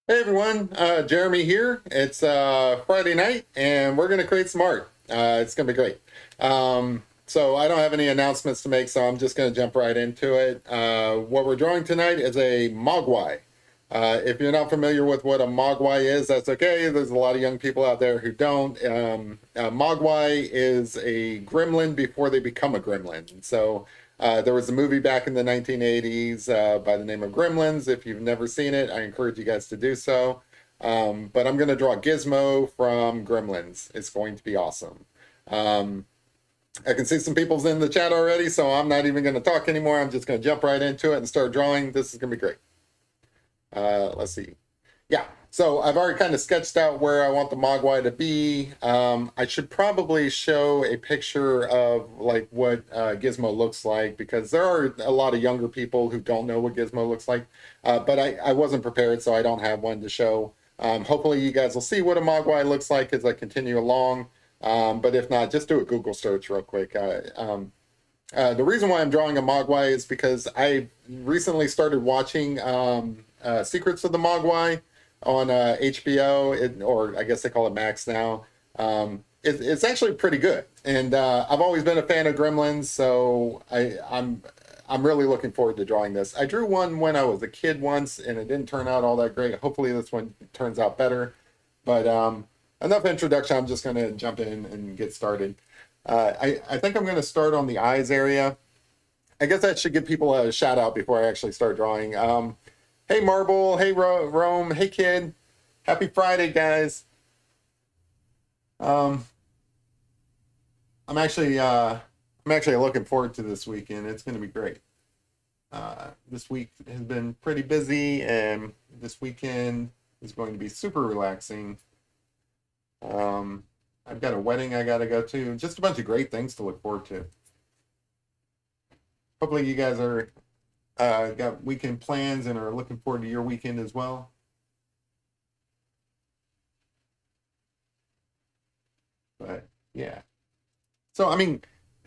Hey everyone, Jeremy here. It's Friday night and we're going to create some art. It's going to be great. So I don't have any announcements to make, so I'm just going to jump right into it. What we're drawing tonight is a Mogwai. If you're not familiar with what a Mogwai is, that's okay. There's a lot of young people out there who don't. Mogwai is a gremlin before they become a gremlin. So there was a movie back in the 1980s by the name of Gremlins. If you've never seen it, I encourage you guys to do so. But I'm going to draw Gizmo from Gremlins. It's going to be awesome. Um, I can see some people's in the chat already, so I'm not even going to talk anymore. I'm just going to jump right into it and start drawing. This is going to be great. Let's see. Yeah, so I've already kind of sketched out where I want the Mogwai to be. I should probably show a picture of like what Gizmo looks like because there are a lot of younger people who don't know what Gizmo looks like. But I wasn't prepared, so I don't have one to show. Hopefully you guys will see what a Mogwai looks like as I continue along. But if not, just do a Google search real quick. The reason why I'm drawing a Mogwai is because I recently started watching Secrets of the Mogwai on HBO, or I guess they call it Max now. It's actually pretty good, and I've always been a fan of Gremlins, so I'm really looking forward to drawing this. I drew one when I was a kid once, and it didn't turn out all that great. Hopefully, this one turns out better. But enough introduction. I'm just going to jump in and get started. I think I'm going to start on the eyes area. I guess that should give people a shout out before I actually start drawing. Hey Marble, hey Rome, hey kid, happy Friday, guys. Um, I'm actually looking forward to this weekend. It's going to be great. This week has been pretty busy, and this weekend is going to be super relaxing. Um, I've got a wedding I got to go to. Just a bunch of great things to look forward to. Hopefully, you guys are got weekend plans and are looking forward to your weekend as well. But yeah. So, I mean,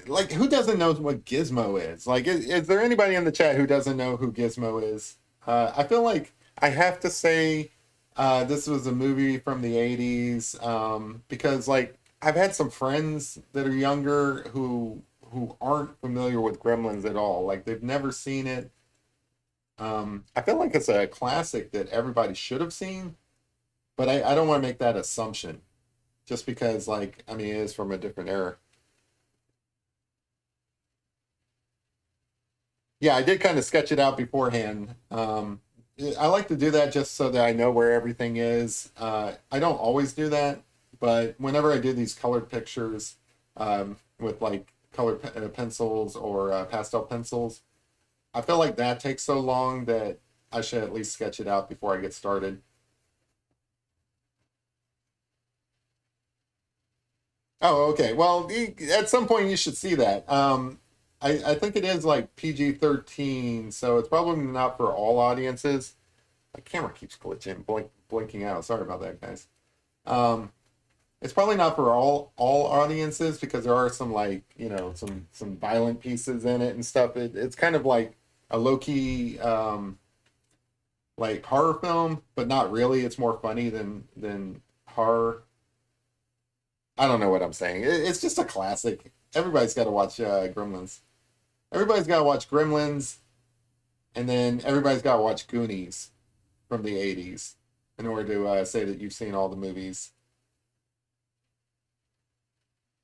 like, who doesn't know what Gizmo is? Like, is there anybody in the chat who doesn't know who Gizmo is? I feel like I have to say this was a movie from the 80s because, like, I've had some friends that are younger who aren't familiar with Gremlins at all. Like, they've never seen it. I feel like it's a classic that everybody should have seen, but I don't want to make that assumption just because, like, I mean, it is from a different era. Yeah, I did kind of sketch it out beforehand. I like to do that just so that I know where everything is. I don't always do that, but whenever I do these colored pictures with like colored pencils or pastel pencils, I feel like that takes so long that I should at least sketch it out before I get started. Oh, okay. Well, at some point you should see that. I think it is like PG-13, so it's probably not for all audiences. My camera keeps glitching, blinking out. Sorry about that, guys. Um, it's probably not for all audiences because there are some like some violent pieces in it and stuff. It's kind of like a low key like horror film, but not really. It's more funny than horror. I don't know what I'm saying. It's just a classic. Everybody's got to watch Gremlins. Everybody's got to watch Gremlins, and then everybody's got to watch Goonies from the 80s in order to say that you've seen all the movies.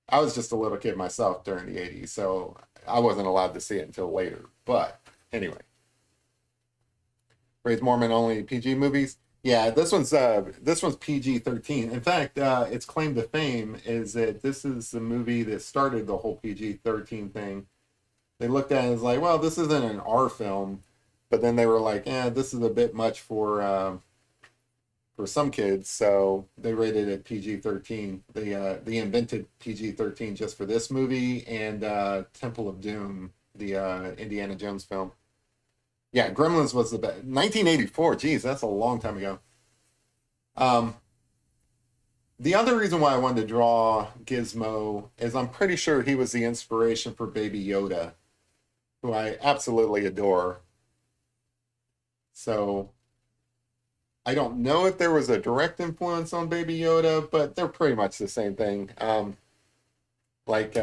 I was just a little kid myself during the 80s, so I wasn't allowed to see it until later. But anyway, Ray's Mormon only PG movies. Yeah, this one's PG-13. In fact, its claim to fame is that this is the movie that started the whole PG-13 thing. They looked at it as like, well, this isn't an R film, but then they were like, yeah, this is a bit much for some kids, so they rated it PG-13. They invented PG-13 just for this movie and Temple of Doom, the Indiana Jones film. Yeah, Gremlins was the best. 1984. Geez, that's a long time ago. Um, the other reason why I wanted to draw Gizmo is I'm pretty sure he was the inspiration for Baby Yoda, who I absolutely adore. So I don't know if there was a direct influence on Baby Yoda, but they're pretty much the same thing. Like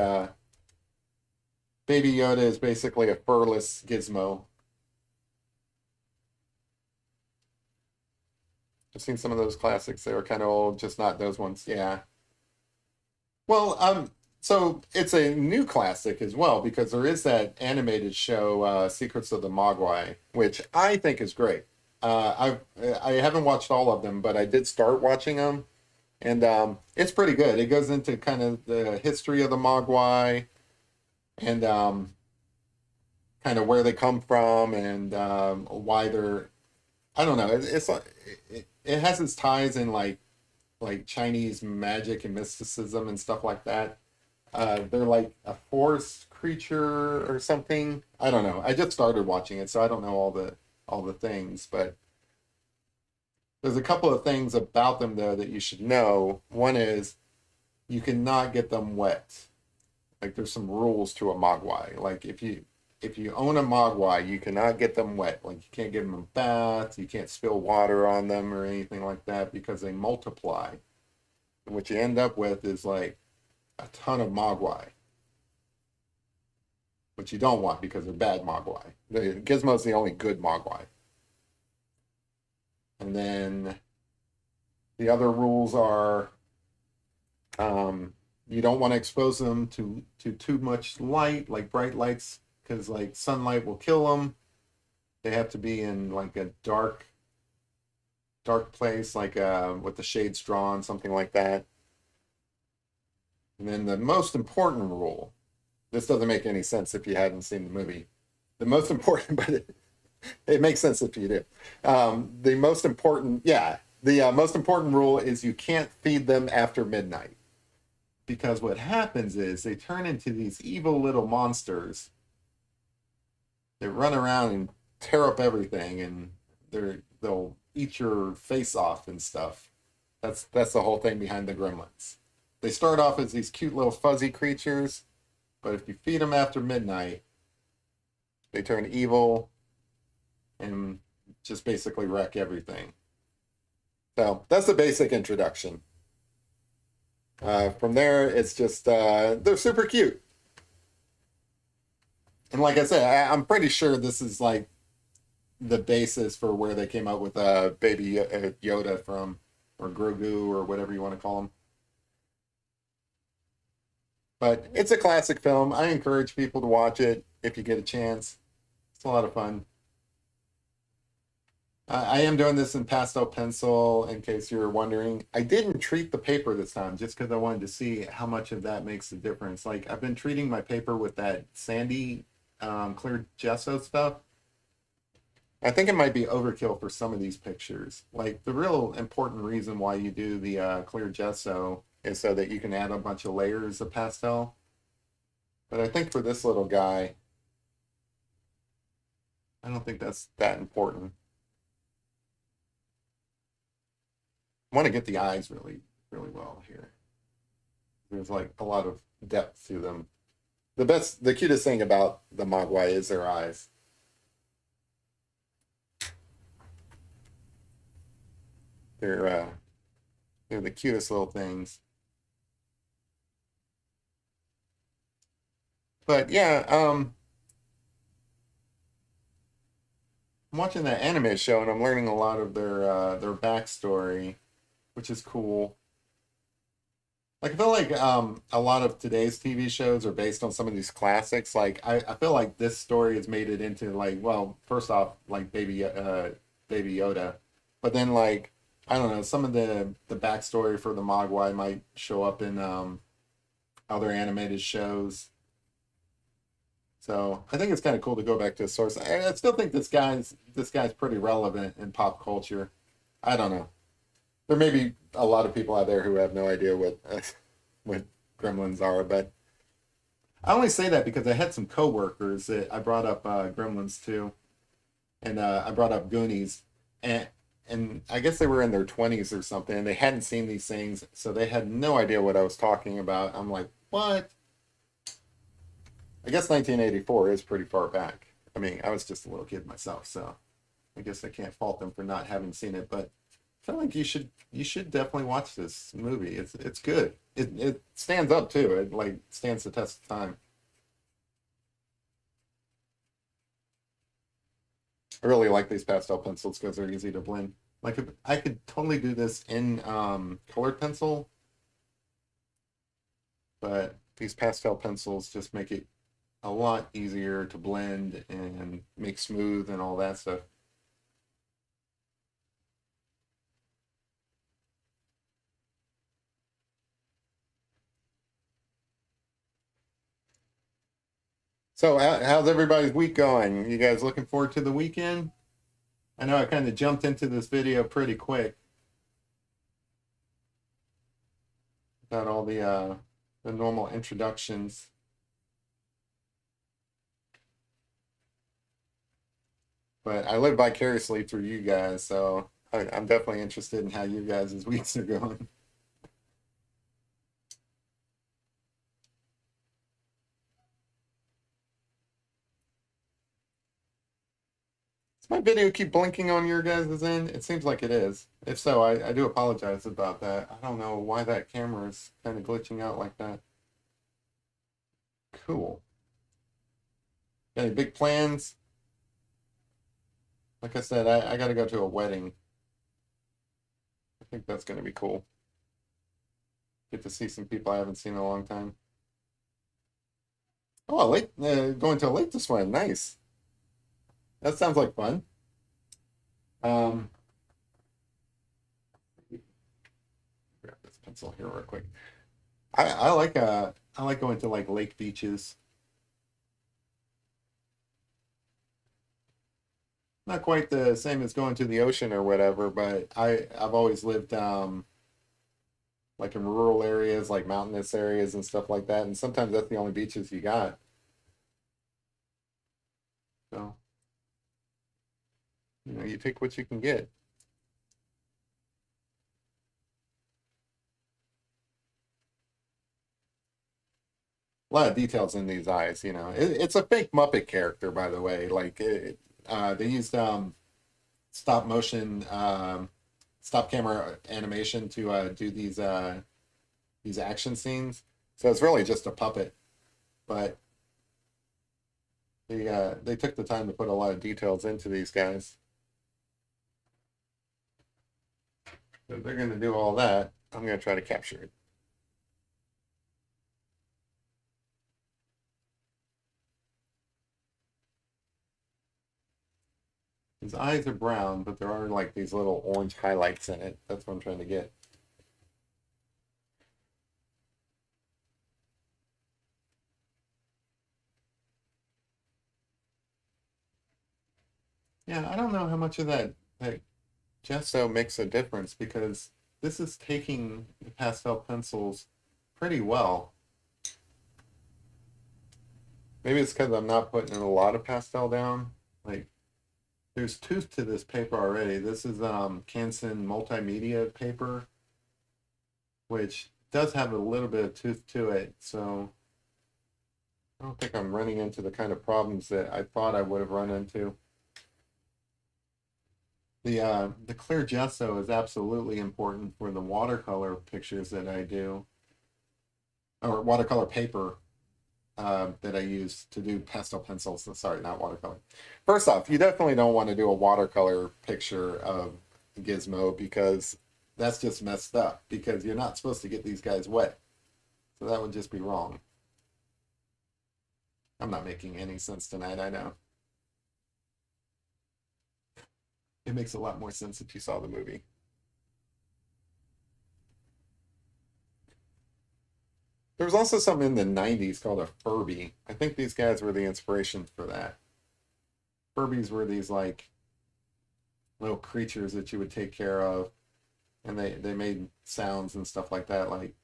Baby Yoda is basically a furless Gizmo. I've seen some of those classics. They were kind of old, just not those ones. Yeah. Well, so it's a new classic as well because there is that animated show, Secrets of the Mogwai, which I think is great. I haven't watched all of them, but I did start watching them, and it's pretty good. It goes into kind of the history of the Mogwai and kind of where they come from and why they're. I don't know. It's like it has its ties in like Chinese magic and mysticism and stuff like that. They're like a forest creature or something. I don't know. I just started watching it, so I don't know all the things, but there's a couple of things about them though that you should know. One is you cannot get them wet. Like there's some rules to a mogwai. Like if you own a mogwai, you cannot get them wet. Like you can't give them a bath, you can't spill water on them or anything like that because they multiply. And what you end up with is like a ton of mogwai, which you don't want because they're bad mogwai. The Gizmo's the only good mogwai. And then the other rules are you don't want to expose them to too much light, like bright lights, because like sunlight will kill them. They have to be in like a dark place, like with the shades drawn, something like that. And then the most important rule, this doesn't make any sense if you hadn't seen the movie. The most important, but it makes sense if you do. The most important, yeah, the most important rule is you can't feed them after midnight. Because what happens is they turn into these evil little monsters that run around and tear up everything and they'll eat your face off and stuff. That's the whole thing behind the Gremlins. They start off as these cute little fuzzy creatures, but if you feed them after midnight, they turn evil and just basically wreck everything. So that's the basic introduction. From there, it's just they're super cute, and like I said, I'm pretty sure this is like the basis for where they came up with Baby Yoda from, or Grogu, or whatever you want to call him. But it's a classic film. I encourage people to watch it if you get a chance. It's a lot of fun. I am doing this in pastel pencil in case you're wondering. I didn't treat the paper this time just because I wanted to see how much of that makes a difference. Like I've been treating my paper with that sandy clear gesso stuff. I think it might be overkill for some of these pictures. Like the real important reason why you do the clear gesso is so that you can add a bunch of layers of pastel. But I think for this little guy, I don't think that's that important. I want to get the eyes really well here. There's like a lot of depth to them. The cutest thing about the Mogwai is their eyes. They're uh, they're the cutest little things. But yeah, I'm watching that anime show and I'm learning a lot of their backstory, which is cool. Like I feel like a lot of today's TV shows are based on some of these classics. Like I feel like this story has made it into like, well, first off, like Baby Yoda, but then like I don't know, some of the backstory for the Mogwai might show up in other animated shows. So I think it's kind of cool to go back to the source. I still think this guy's pretty relevant in pop culture. I don't know. There may be a lot of people out there who have no idea what what gremlins are, but I only say that because I had some coworkers that I brought up Gremlins too, and I brought up Goonies, and I guess they were in their 20s or something, and they hadn't seen these things, so they had no idea what I was talking about. I'm like, what? I guess 1984 is pretty far back. I mean, I was just a little kid myself, so I guess I can't fault them for not having seen it, but feel like you should definitely watch this movie. It's good. It stands up too. It like stands the test of time. I really like these pastel pencils because they're easy to blend. Like if I could totally do this in colored pencil, but these pastel pencils just make it a lot easier to blend and make smooth and all that stuff. So how's everybody's week going? You guys looking forward to the weekend? I know I kind of jumped into this video pretty quick. Got all the normal introductions. But I live vicariously through you guys, so I'm definitely interested in how you guys' weeks are going. Does my video keep blinking on your guys' end? It seems like it is. If so, I do apologize about that. I don't know why that camera is kind of glitching out like that. Cool. Got any big plans? Like I said, I got to go to a wedding. I think that's going to be cool. Get to see some people I haven't seen in a long time. Oh, a lake, going to a lake to swim. Nice. That sounds like fun. Um, grab this pencil here real quick. I like going to like lake beaches. Not quite the same as going to the ocean or whatever, but I've always lived like in rural areas, like mountainous areas and stuff like that, and sometimes that's the only beaches you got. So, you take what you can get. A lot of details in these eyes, it's a fake Muppet character, by the way. Like they used stop motion, stop camera animation to do these action scenes. So it's really just a puppet, but they took the time to put a lot of details into these guys. So they're going to do all that. I'm going to try to capture it. His eyes are brown, but there are like these little orange highlights in it. That's what I'm trying to get. Yeah, I don't know how much of that gesso makes a difference because this is taking the pastel pencils pretty well. Maybe it's because I'm not putting in a lot of pastel down. Like there's tooth to this paper already. This is Canson multimedia paper, which does have a little bit of tooth to it. So I don't think I'm running into the kind of problems that I thought I would have run into. The clear gesso is absolutely important for the watercolor pictures that I do, or watercolor paper that I use to do pastel pencils. Sorry, not watercolor. First off, you definitely don't want to do a watercolor picture of Gizmo because that's just messed up because you're not supposed to get these guys wet. So that would just be wrong. I'm not making any sense tonight, I know. It makes a lot more sense if you saw the movie. There was also something in the 90s called a Furby. I think these guys were the inspiration for that. Furbies were these like little creatures that you would take care of, and they made sounds and stuff like that. Like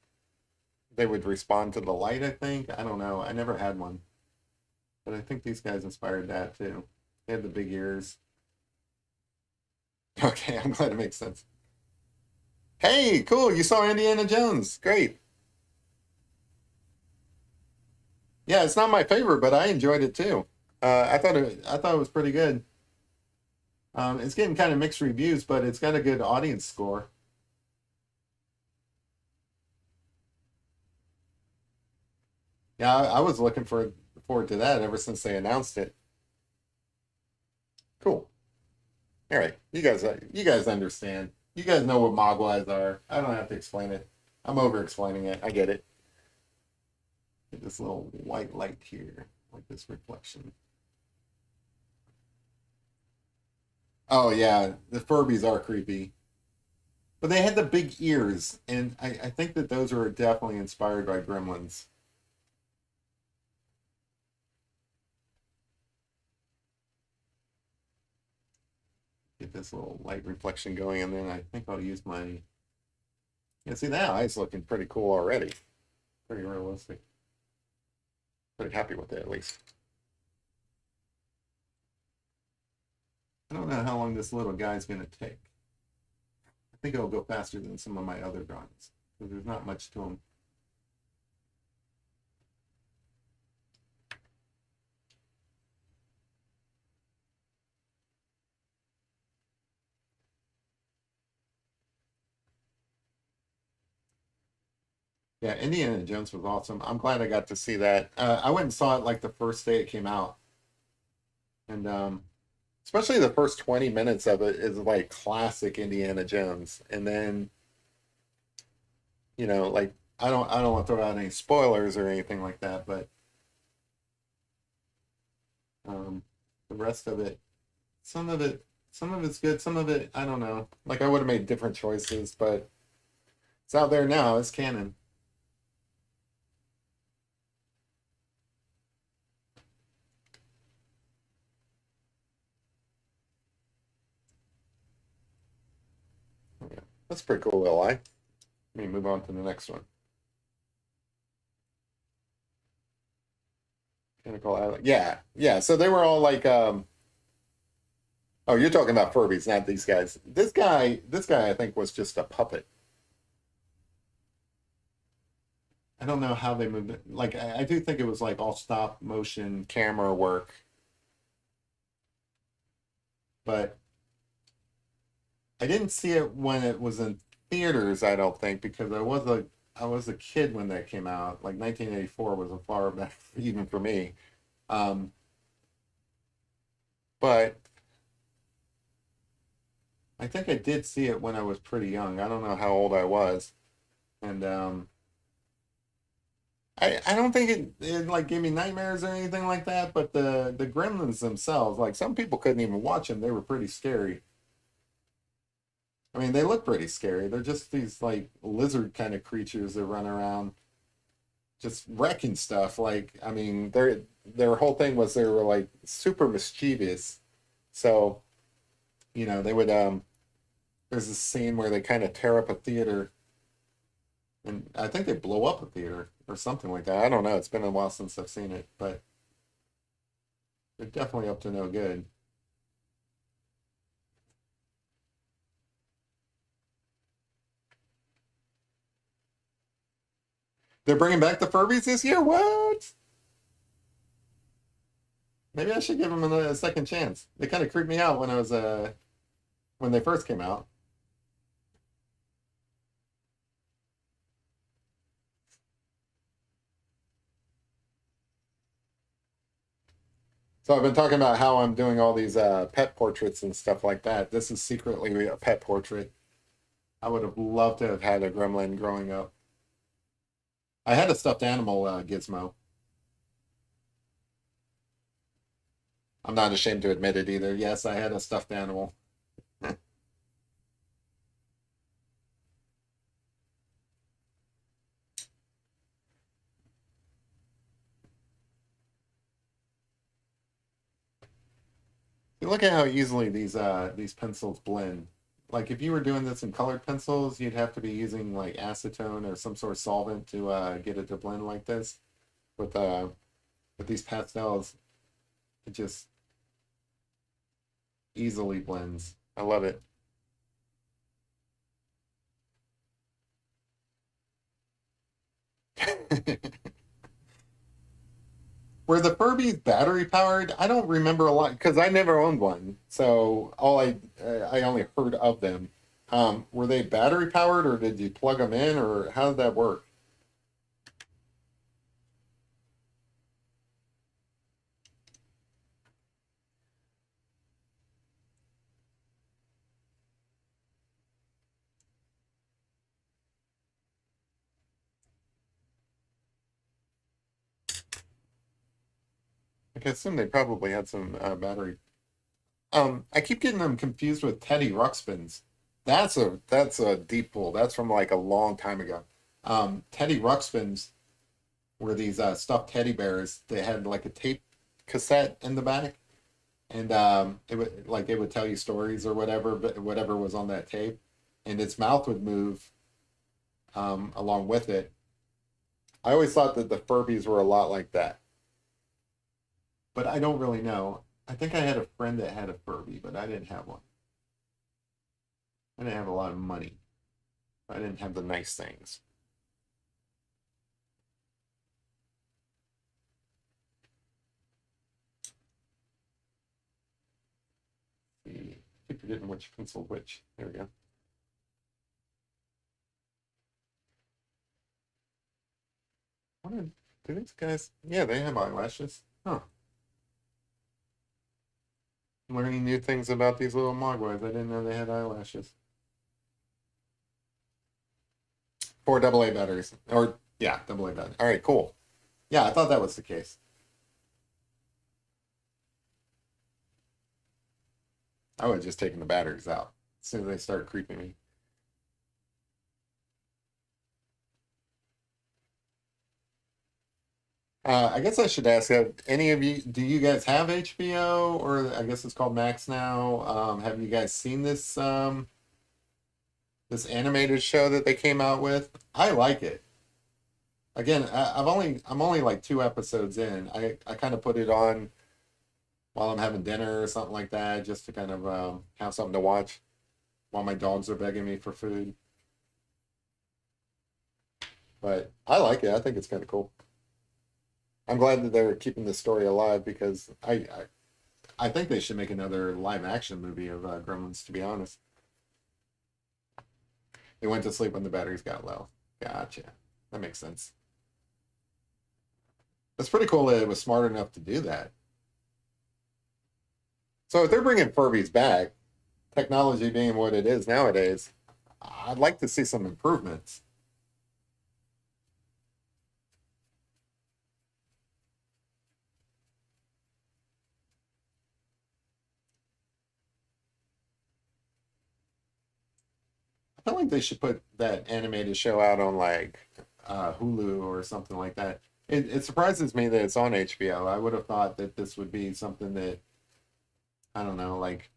they would respond to the light, I think. I don't know. I never had one. But I think these guys inspired that too. They had the big ears. Okay, I'm glad it makes sense. Hey, cool. You saw Indiana Jones. Great. Yeah, it's not my favorite, but I enjoyed it too. I thought it was pretty good. It's getting kind of mixed reviews, but it's got a good audience score. Yeah, I was looking forward to that ever since they announced it. Cool. All right, you guys understand. You guys know what Mogwais are. I don't have to explain it. I'm over explaining it. I get it. Get this little white light here, like this reflection. Oh yeah, the Furbies are creepy, but they had the big ears, and I think that those are definitely inspired by Gremlins. Get this little light reflection going, and then I think I'll use my. Yeah, see that eye's looking pretty cool already. Pretty realistic. Pretty happy with it at least. I don't know how long this little guy's gonna take. I think it'll go faster than some of my other drawings because there's not much to him. Yeah, Indiana Jones was awesome. I'm glad I got to see that. I went and saw it like the first day it came out, and especially the first 20 minutes of it is like classic Indiana Jones. And then, like I don't want to throw out any spoilers or anything like that, but um, the rest of it, some of it, some of it's good, some of it I don't know. Like I would have made different choices, but it's out there now. It's canon. Yeah, that's pretty cool, Will. Let me move on to the next one. Pinnacle Island. Yeah, yeah. So they were all like, oh, you're talking about Furbies, not these guys. This guy, I think was just a puppet. I don't know how they moved it. Like, I do think it was like all stop motion camera work, but I didn't see it when it was in theaters. I don't think because I was a kid when that came out. Like 1984 was a far back even for me. Um, but I think I did see it when I was pretty young. I don't know how old I was, and I don't think it like gave me nightmares or anything like that, but the gremlins themselves, like some people couldn't even watch them. They were pretty scary. I mean, they look pretty scary. They're just these like lizard kind of creatures that run around just wrecking stuff. Like, I mean, their whole thing was they were like super mischievous. So, they would there's this scene where they kind of tear up a theater and I think they blow up a theater or something like that. I don't know. It's been a while since I've seen it, but they're definitely up to no good. They're bringing back the Furbies this year. What? Maybe I should give them a second chance. They kind of creeped me out when I was when they first came out. So I've been talking about how I'm doing all these pet portraits and stuff like that. This is secretly a pet portrait. I would have loved to have had a gremlin growing up. I had a stuffed animal Gizmo. I'm not ashamed to admit it either. Yes, I had a stuffed animal. Look at how easily these pencils blend. Like if you were doing this in colored pencils, you'd have to be using like acetone or some sort of solvent to get it to blend like this. With with these pastels, it just easily blends. I love it. Were the Furbies battery powered? I don't remember a lot because I never owned one. So I only heard of them. Were they battery powered, or did you plug them in, or how did that work? I can assume they probably had some battery. I keep getting them confused with Teddy Ruxpins. That's a deep pull. That's from like a long time ago. Teddy Ruxpins were these stuffed teddy bears. They had like a tape cassette in the back, and it would tell you stories or whatever, but whatever was on that tape, and its mouth would move along with it. I always thought that the Furbies were a lot like that, but I don't really know. I think I had a friend that had a Furby, but I didn't have one. I didn't have a lot of money. I didn't have the nice things. See, I keep forgetting which pencil which. There we go. What are, do these guys? Yeah, they have eyelashes. Huh. Learning new things about these little mogwais. I didn't know they had eyelashes. 4 AA batteries. Or, yeah, AA batteries. All right, cool. Yeah, I thought that was the case. I would have just taken the batteries out as soon as they start creeping me. I guess I should ask, any of you, do you guys have HBO, or I guess it's called Max now? Have you guys seen this animated show that they came out with? I like it. Again, I'm only like 2 episodes in. I kind of put it on while I'm having dinner or something like that, just to kind of have something to watch while my dogs are begging me for food. But I like it. I think it's kind of cool. I'm glad that they're keeping the story alive because I think they should make another live action movie of Gremlins. To be honest, they went to sleep when the batteries got low. Gotcha. That makes sense. That's pretty cool that it was smart enough to do that. So if they're bringing Furbies back, technology being what it is nowadays, I'd like to see some improvements. I feel like they should put that animated show out on like Hulu or something like that. It surprises me that it's on HBO. I would have thought that this would be something that, I don't know, like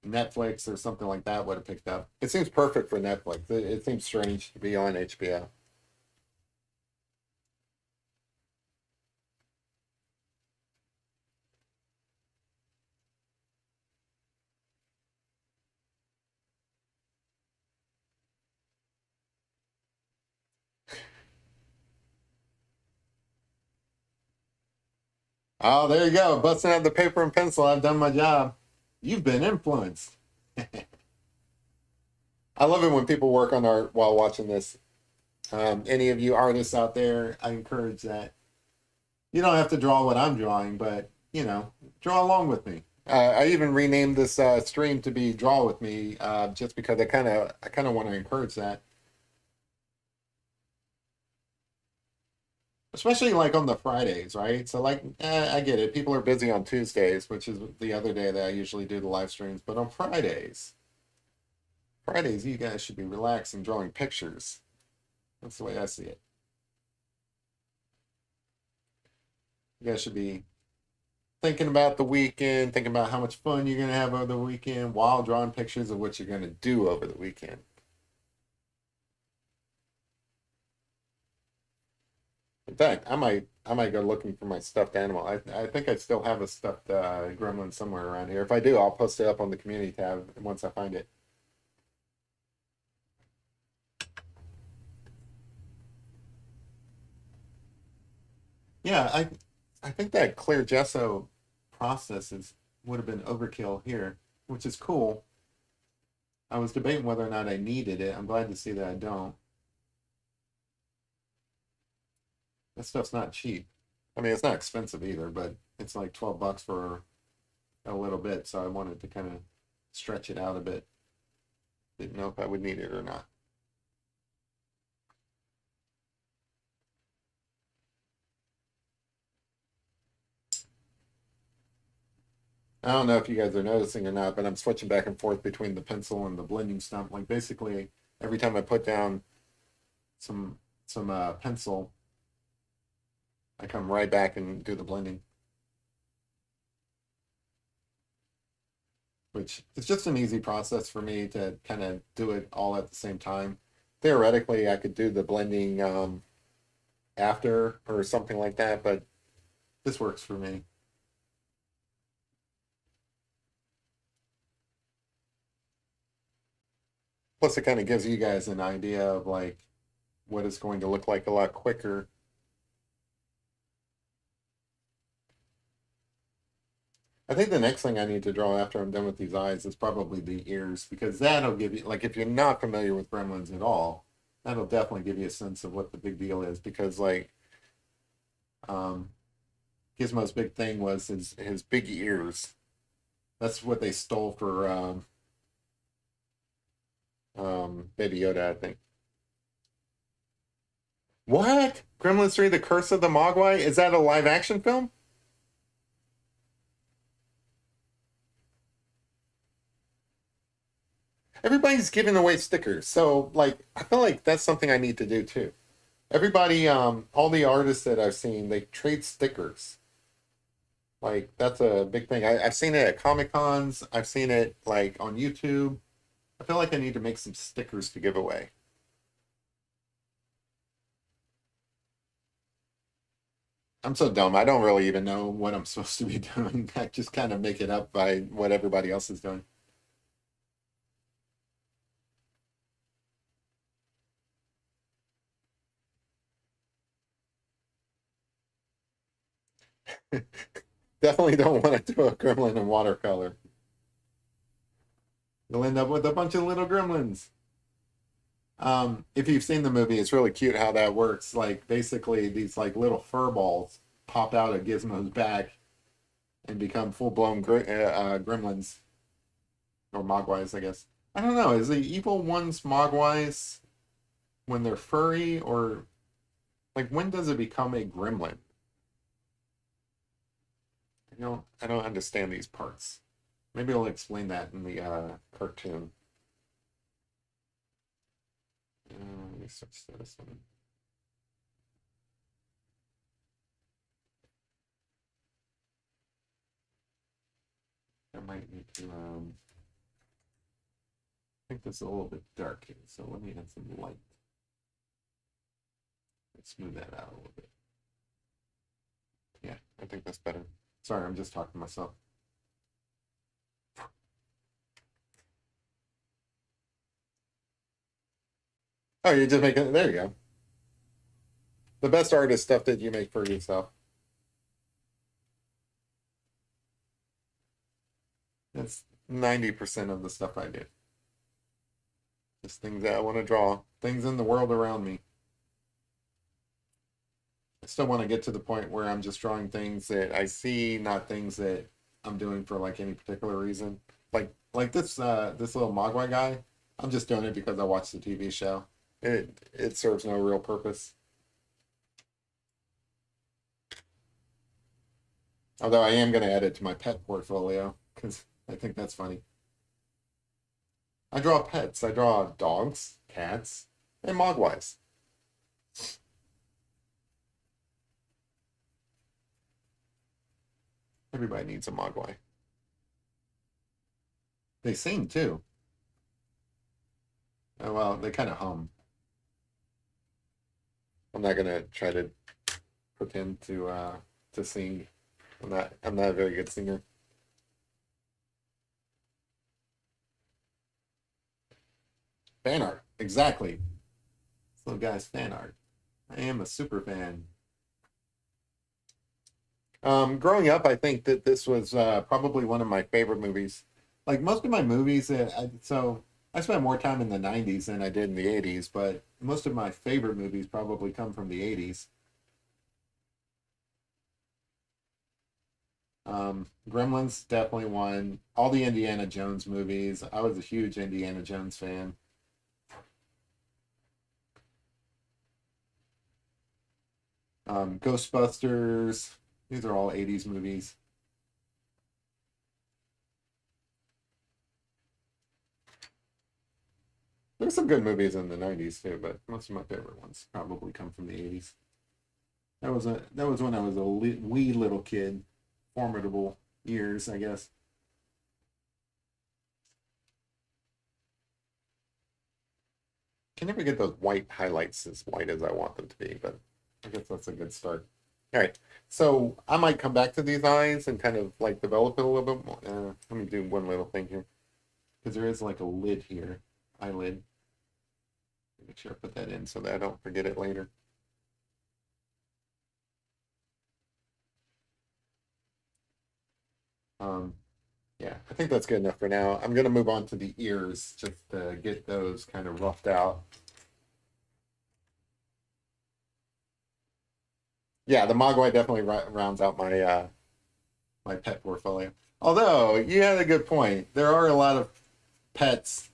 Netflix or something like that would have picked up. It seems perfect for Netflix. It seems strange to be on HBO. Oh, there you go. Busting out the paper and pencil. I've done my job. You've been influenced. I love it when people work on art while watching this. Any of you artists out there, I encourage that. You don't have to draw what I'm drawing, but draw along with me. I even renamed this stream to be "Draw with Me" just because I kind of want to encourage that, especially like on the Fridays, right? So like, I get it. People are busy on Tuesdays, which is the other day that I usually do the live streams, but on Fridays, you guys should be relaxing, drawing pictures. That's the way I see it. You guys should be thinking about the weekend, thinking about how much fun you're going to have over the weekend while drawing pictures of what you're going to do over the weekend. In fact, I might go looking for my stuffed animal. I think I still have a stuffed gremlin somewhere around here. If I do, I'll post it up on the community tab once I find it. Yeah, I think that clear gesso process would have been overkill here, which is cool. I was debating whether or not I needed it. I'm glad to see that I don't. That stuff's not cheap. I mean, it's not expensive either, but it's like 12 bucks for a little bit, so I wanted to kind of stretch it out a bit. Didn't know if I would need it or not. I don't know if you guys are noticing or not, but I'm switching back and forth between the pencil and the blending stump. Like basically, every time I put down some pencil, I come right back and do the blending, which is just an easy process for me to kind of do it all at the same time. Theoretically, I could do the blending after or something like that, but this works for me. Plus, it kind of gives you guys an idea of like what it's going to look like a lot quicker. I think the next thing I need to draw after I'm done with these eyes is probably the ears because that'll give you, like, if you're not familiar with Gremlins at all, that'll definitely give you a sense of what the big deal is because, like, um, Gizmo's big thing was his big ears. That's what they stole for Baby Yoda, I think. What? Gremlins 3: The Curse of the Mogwai? Is that a live action film? Everybody's giving away stickers. So, like, I feel like that's something I need to do too. Everybody, all the artists that I've seen, they trade stickers. Like, that's a big thing. I've seen it at Comic Cons. I've seen it like on YouTube. I feel like I need to make some stickers to give away. I'm so dumb. I don't really even know what I'm supposed to be doing. I just kind of make it up by what everybody else is doing. Definitely don't want to do a gremlin in watercolor. You'll end up with a bunch of little gremlins. If you've seen the movie, it's really cute how that works. Like basically, these like little fur balls pop out of Gizmo's back and become full blown gremlins or mogwais, I guess. I don't know. Is the evil ones mogwais when they're furry, or like when does it become a gremlin? I don't understand these parts. Maybe I'll explain that in the cartoon. Let me switch to this one. I might need to. I think this is a little bit dark here, so let me add some light. Let's smooth that out a little bit. Yeah, I think that's better. Sorry, I'm just talking to myself. Oh, you're just making. There you go. The best art is stuff that you make for yourself. That's 90% of the stuff I do. Just things that I want to draw, things in the world around me. I still want to get to the point where I'm just drawing things that I see, not things that I'm doing for like any particular reason. Like this little Mogwai guy, I'm just doing it because I watched the TV show. It serves no real purpose. Although I am going to add it to my pet portfolio because I think that's funny. I draw pets. I draw dogs, cats, and Mogwais. Everybody needs a Mogwai. They sing too. Oh, well, they kind of hum. I'm not gonna try to pretend to sing. I'm not a very good singer. Fan art, exactly. This little guy's fan art. I am a super fan. Growing up, I think that this was probably one of my favorite movies. Like most of my movies, so I spent more time in the 90s than I did in the 80s, but most of my favorite movies probably come from the 80s. Gremlins definitely one. All the Indiana Jones movies. I was a huge Indiana Jones fan. Ghostbusters. These are all 80s movies. There's some good movies in the 90s too, but most of my favorite ones probably come from the 80s. That was when I was a wee little kid. Formidable years, I guess. Can never get those white highlights as white as I want them to be, but I guess that's a good start. All right, so I might come back to these eyes and kind of like develop it a little bit more. Let me do one little thing here because there is like a lid here, eyelid. Make sure I put that in so that I don't forget it later. Um, yeah, I think that's good enough for now. I'm gonna move on to the ears just to get those kind of roughed out. Yeah, the Mogwai definitely rounds out my pet portfolio. Although you had a good point, there are a lot of pets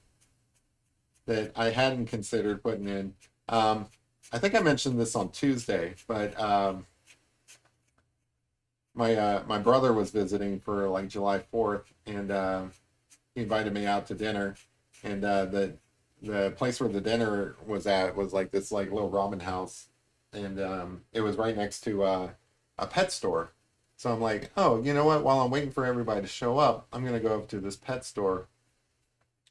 that I hadn't considered putting in. Um, I think I mentioned this on Tuesday, but my brother was visiting for like July 4th, and he invited me out to dinner, and the place where the dinner was at was like this like little ramen house, and it was right next to a pet store. So I'm like, oh, you know what? While I'm waiting for everybody to show up, I'm gonna go up to this pet store,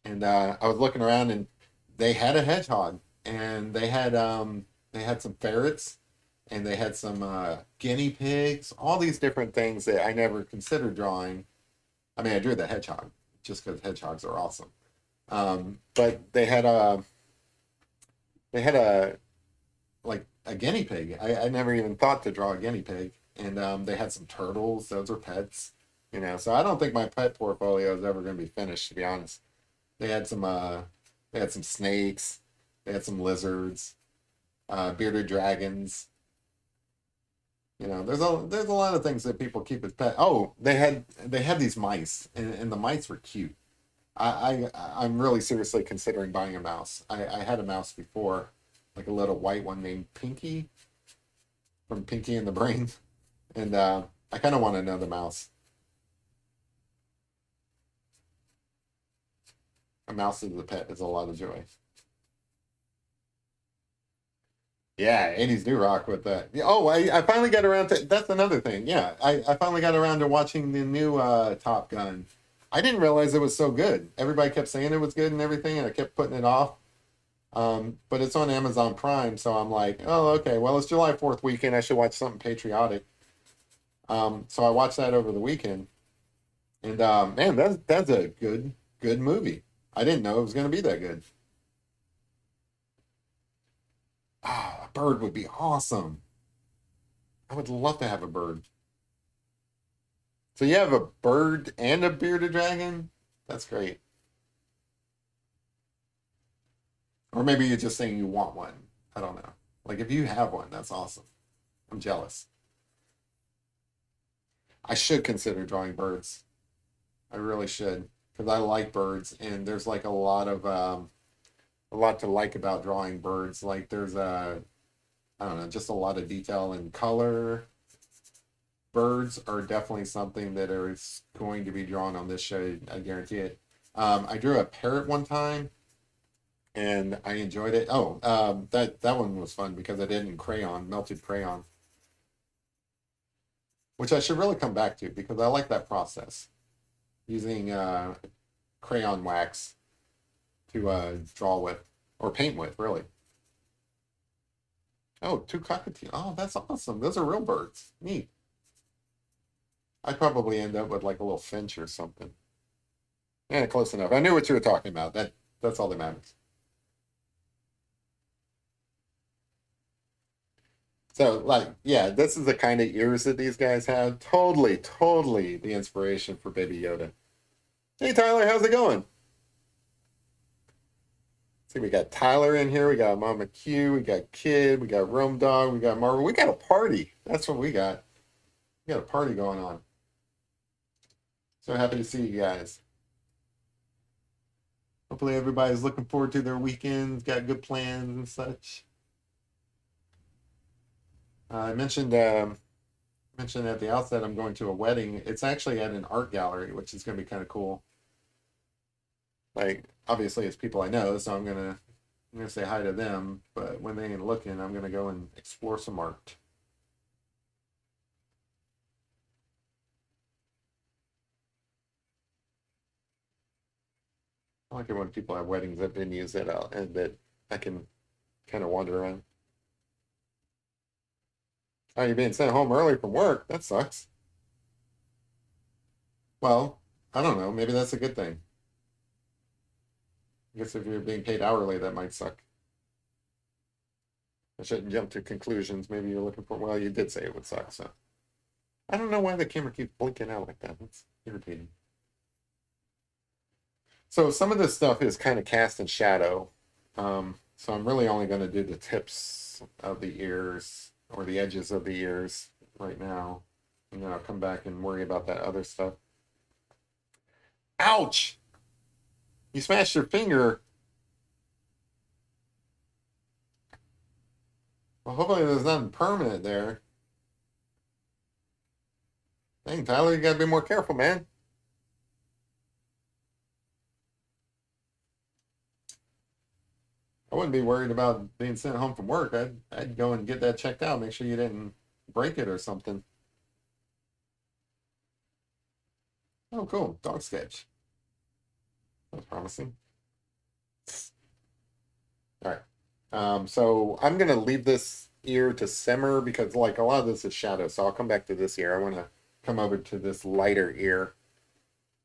and I was looking around, and they had a hedgehog, and they had some ferrets, and they had some guinea pigs, all these different things that I never considered drawing. I mean, I drew the hedgehog just because hedgehogs are awesome. But they had a like a guinea pig. I never even thought to draw a guinea pig, and they had some turtles. Those are pets, you know. So I don't think my pet portfolio is ever going to be finished, to be honest. They had some they had some snakes, they had some lizards, bearded dragons. You know, there's a lot of things that people keep as pet. Oh, they had these mice, and the mice were cute. I'm really seriously considering buying a mouse. I had a mouse before, like a little white one named Pinky from Pinky and the Brain, and I kind of want another mouse. A mouse as a pet is a lot of joy. Yeah, 80s do rock with that. Yeah, oh, I finally got around to that's another thing. Yeah, I finally got around to watching the new Top Gun. I didn't realize it was so good. Everybody kept saying it was good and everything, and I kept putting it off. But it's on Amazon Prime, so I'm like, oh, okay, well, it's July 4th weekend. I should watch something patriotic. So I watched that over the weekend, and man, that's a good movie. I didn't know it was going to be that good. Ah, a bird would be awesome. I would love to have a bird. So you have a bird and a bearded dragon? That's great. Or maybe you're just saying you want one. I don't know. Like if you have one, that's awesome. I'm jealous. I should consider drawing birds. I really should because I like birds, and there's like a lot to like about drawing birds. Like there's I don't know, just a lot of detail and color. Birds are definitely something that is going to be drawn on this show. I guarantee it. I drew a parrot one time, and I enjoyed it. Oh, that one was fun because I did it in crayon, melted crayon, which I should really come back to because I like that process using crayon wax to draw with or paint with, really. Oh, two cockatiels. Oh, that's awesome. Those are real birds. Neat. I'd probably end up with like a little finch or something. Yeah, close enough. I knew what you were talking about. That's all that matters. So, like, yeah, this is the kind of ears that these guys have. Totally, totally the inspiration for Baby Yoda. Hey, Tyler, how's it going? See, we got Tyler in here. We got Mama Q. We got Kid. We got Rome Dog. We got Marvel. We got a party. That's what we got. We got a party going on. So happy to see you guys. Hopefully, everybody's looking forward to their weekends, got good plans and such. I mentioned at the outset I'm going to a wedding. It's actually at an art gallery, which is going to be kind of cool. Like, obviously, it's people I know, so I'm gonna say hi to them. But when they ain't looking, I'm gonna go and explore some art. I like it when people have weddings at venues that I can kind of wander around. Oh, you're being sent home early from work. That sucks. Well, I don't know. Maybe that's a good thing. I guess if you're being paid hourly, that might suck. I shouldn't jump to conclusions. Maybe you're looking for, well, you did say it would suck, so. I don't know why the camera keeps blinking out like that. That's irritating. So some of this stuff is kind of cast in shadow. So I'm really only going to do the tips of the ears or the edges of the ears right now. And then I'll come back and worry about that other stuff. Ouch! You smashed your finger. Well, hopefully there's nothing permanent there. Dang, Tyler, you gotta be more careful, man. I wouldn't be worried about being sent home from work. I'd go and get that checked out, make sure you didn't break it or something. Oh, cool. Dog sketch. That's promising. All right. So I'm gonna leave this ear to simmer because like a lot of this is shadow. So I'll come back to this ear. I want to come over to this lighter ear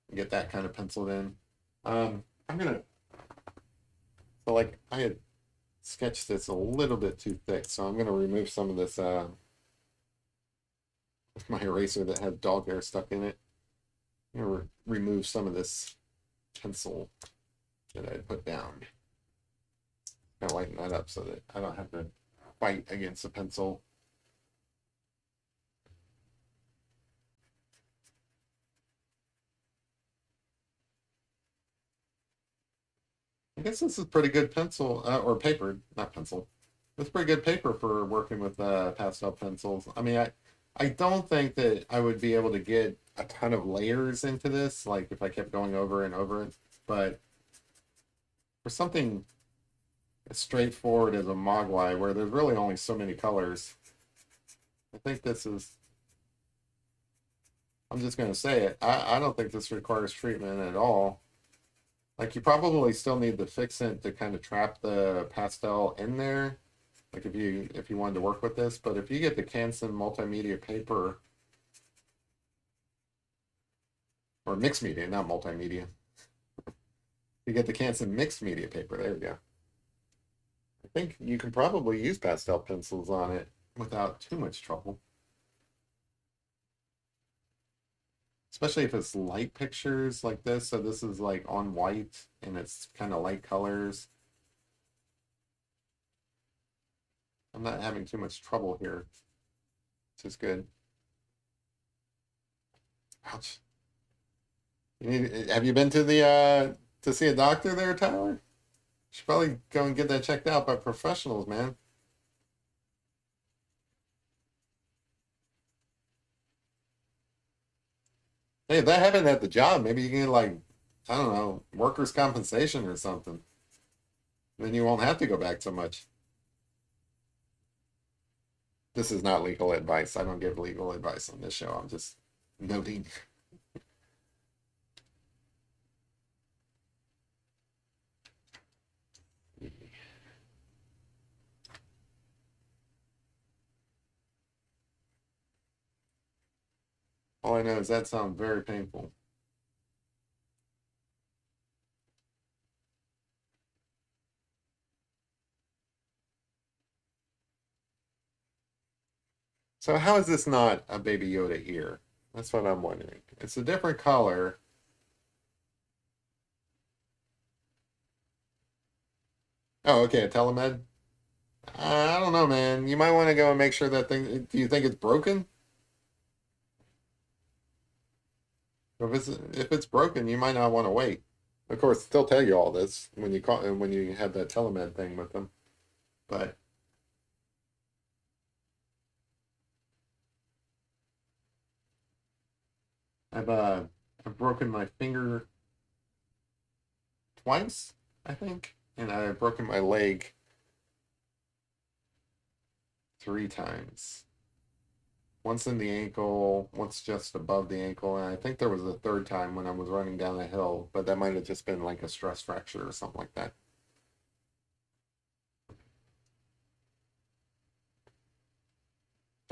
and get that kind of penciled in. I'm gonna so like I had sketched this a little bit too thick, so I'm gonna remove some of this my eraser that had dog hair stuck in it. I'm gonna remove some of this pencil that I put down. Kind of lighten that up so that I don't have to fight against the pencil. I guess this is pretty good pencil or paper, not pencil. It's pretty good paper for working with pastel pencils. I mean, I don't think that I would be able to get a ton of layers into this, like if I kept going over and over it. But for something as straightforward as a Mogwai, where there's really only so many colors, I think this is. I'm just going to say it. I don't think this requires treatment at all. Like you probably still need the fixant to kind of trap the pastel in there. Like if you wanted to work with this, but if you get the Canson multimedia paper or mixed media, not multimedia, you get the Canson mixed media paper. There we go. I think you can probably use pastel pencils on it without too much trouble. Especially if it's light pictures like this. So this is like on white and it's kind of light colors. I'm not having too much trouble here, which is good. Ouch. Have you been to the to see a doctor there, Tyler? You should probably go and get that checked out by professionals, man. Hey, if that happened at the job, maybe you can get like, I don't know, workers' compensation or something. Then you won't have to go back so much. This is not legal advice. I don't give legal advice on this show. I'm just noting. All I know is that sounds very painful. So how is this not a Baby Yoda ear? That's what I'm wondering. It's a different color. Oh, okay, a telemed. I don't know, man. You might want to go and make sure that thing. Do you think it's broken? If it's broken, you might not want to wait. Of course, they'll tell you all this when you call when you have that telemed thing with them. But I've uh I've broken my finger twice, I think, and I've broken my leg 3 times. Once in the ankle, once just above the ankle, and I think there was a third time when I was running down a hill, but that might have just been like a stress fracture or something like that.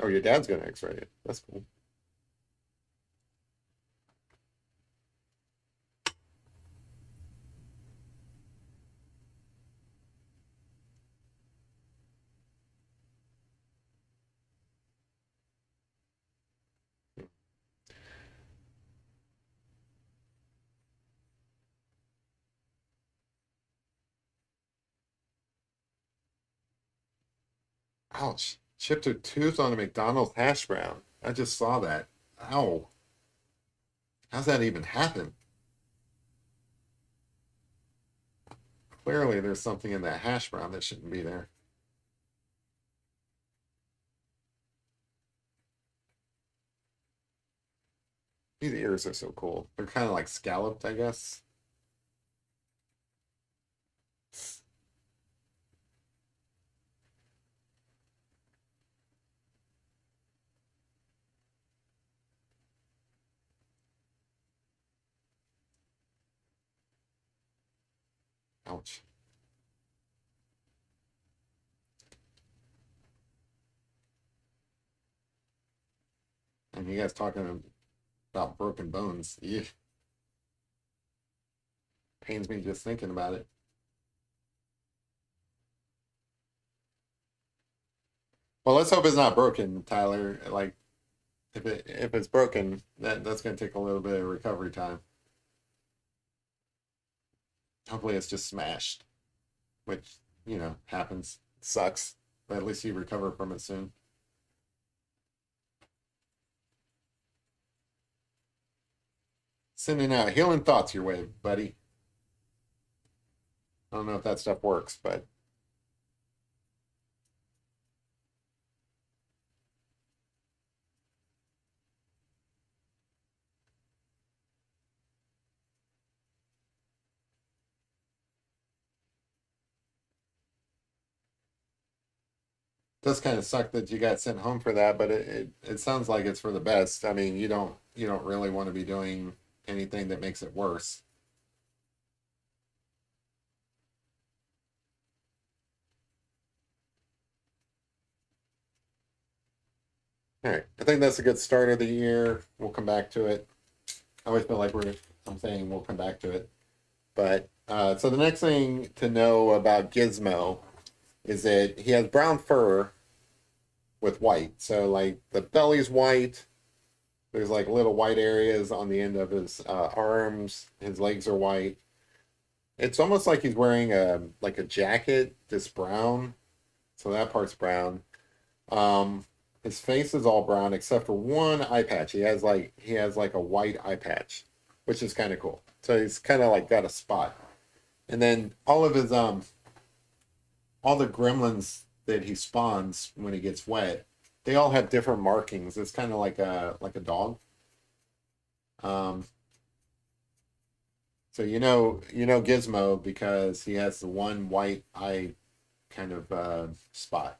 Oh, your dad's gonna X-ray it. That's cool. Ouch! Chipped a tooth on a McDonald's hash brown. I just saw that. Ow! How's that even happen? Clearly, there's something in that hash brown that shouldn't be there. These ears are so cool. They're kind of like scalloped, I guess. Ouch! And you guys talking about broken bones? Yeah, pains me just thinking about it. Well, let's hope it's not broken, Tyler. Like if it's broken, that's gonna take a little bit of recovery time. Hopefully, it's just smashed, which happens. Sucks, but at least you recover from it soon. Sending out healing thoughts your way, buddy. I don't know if that stuff works, but it does kind of suck that you got sent home for that. But it sounds like it's for the best. I mean, you don't really want to be doing anything that makes it worse. All right, I think that's a good start of the year. We'll come back to it. I always feel like I'm saying we'll come back to it. But so the next thing to know about Gizmo is that he has brown fur with white. So like the belly's white. There's like little white areas on the end of his arms. His legs are white. It's almost like he's wearing a jacket that's brown. So that part's brown. Um, his face is all brown except for one eye patch. He has like a white eye patch, which is kind of cool. So he's kind of like got a spot. And then all the gremlins that he spawns when he gets wet, they all have different markings. It's kind of like a dog. Um, so you know Gizmo because he has the one white eye kind of spot.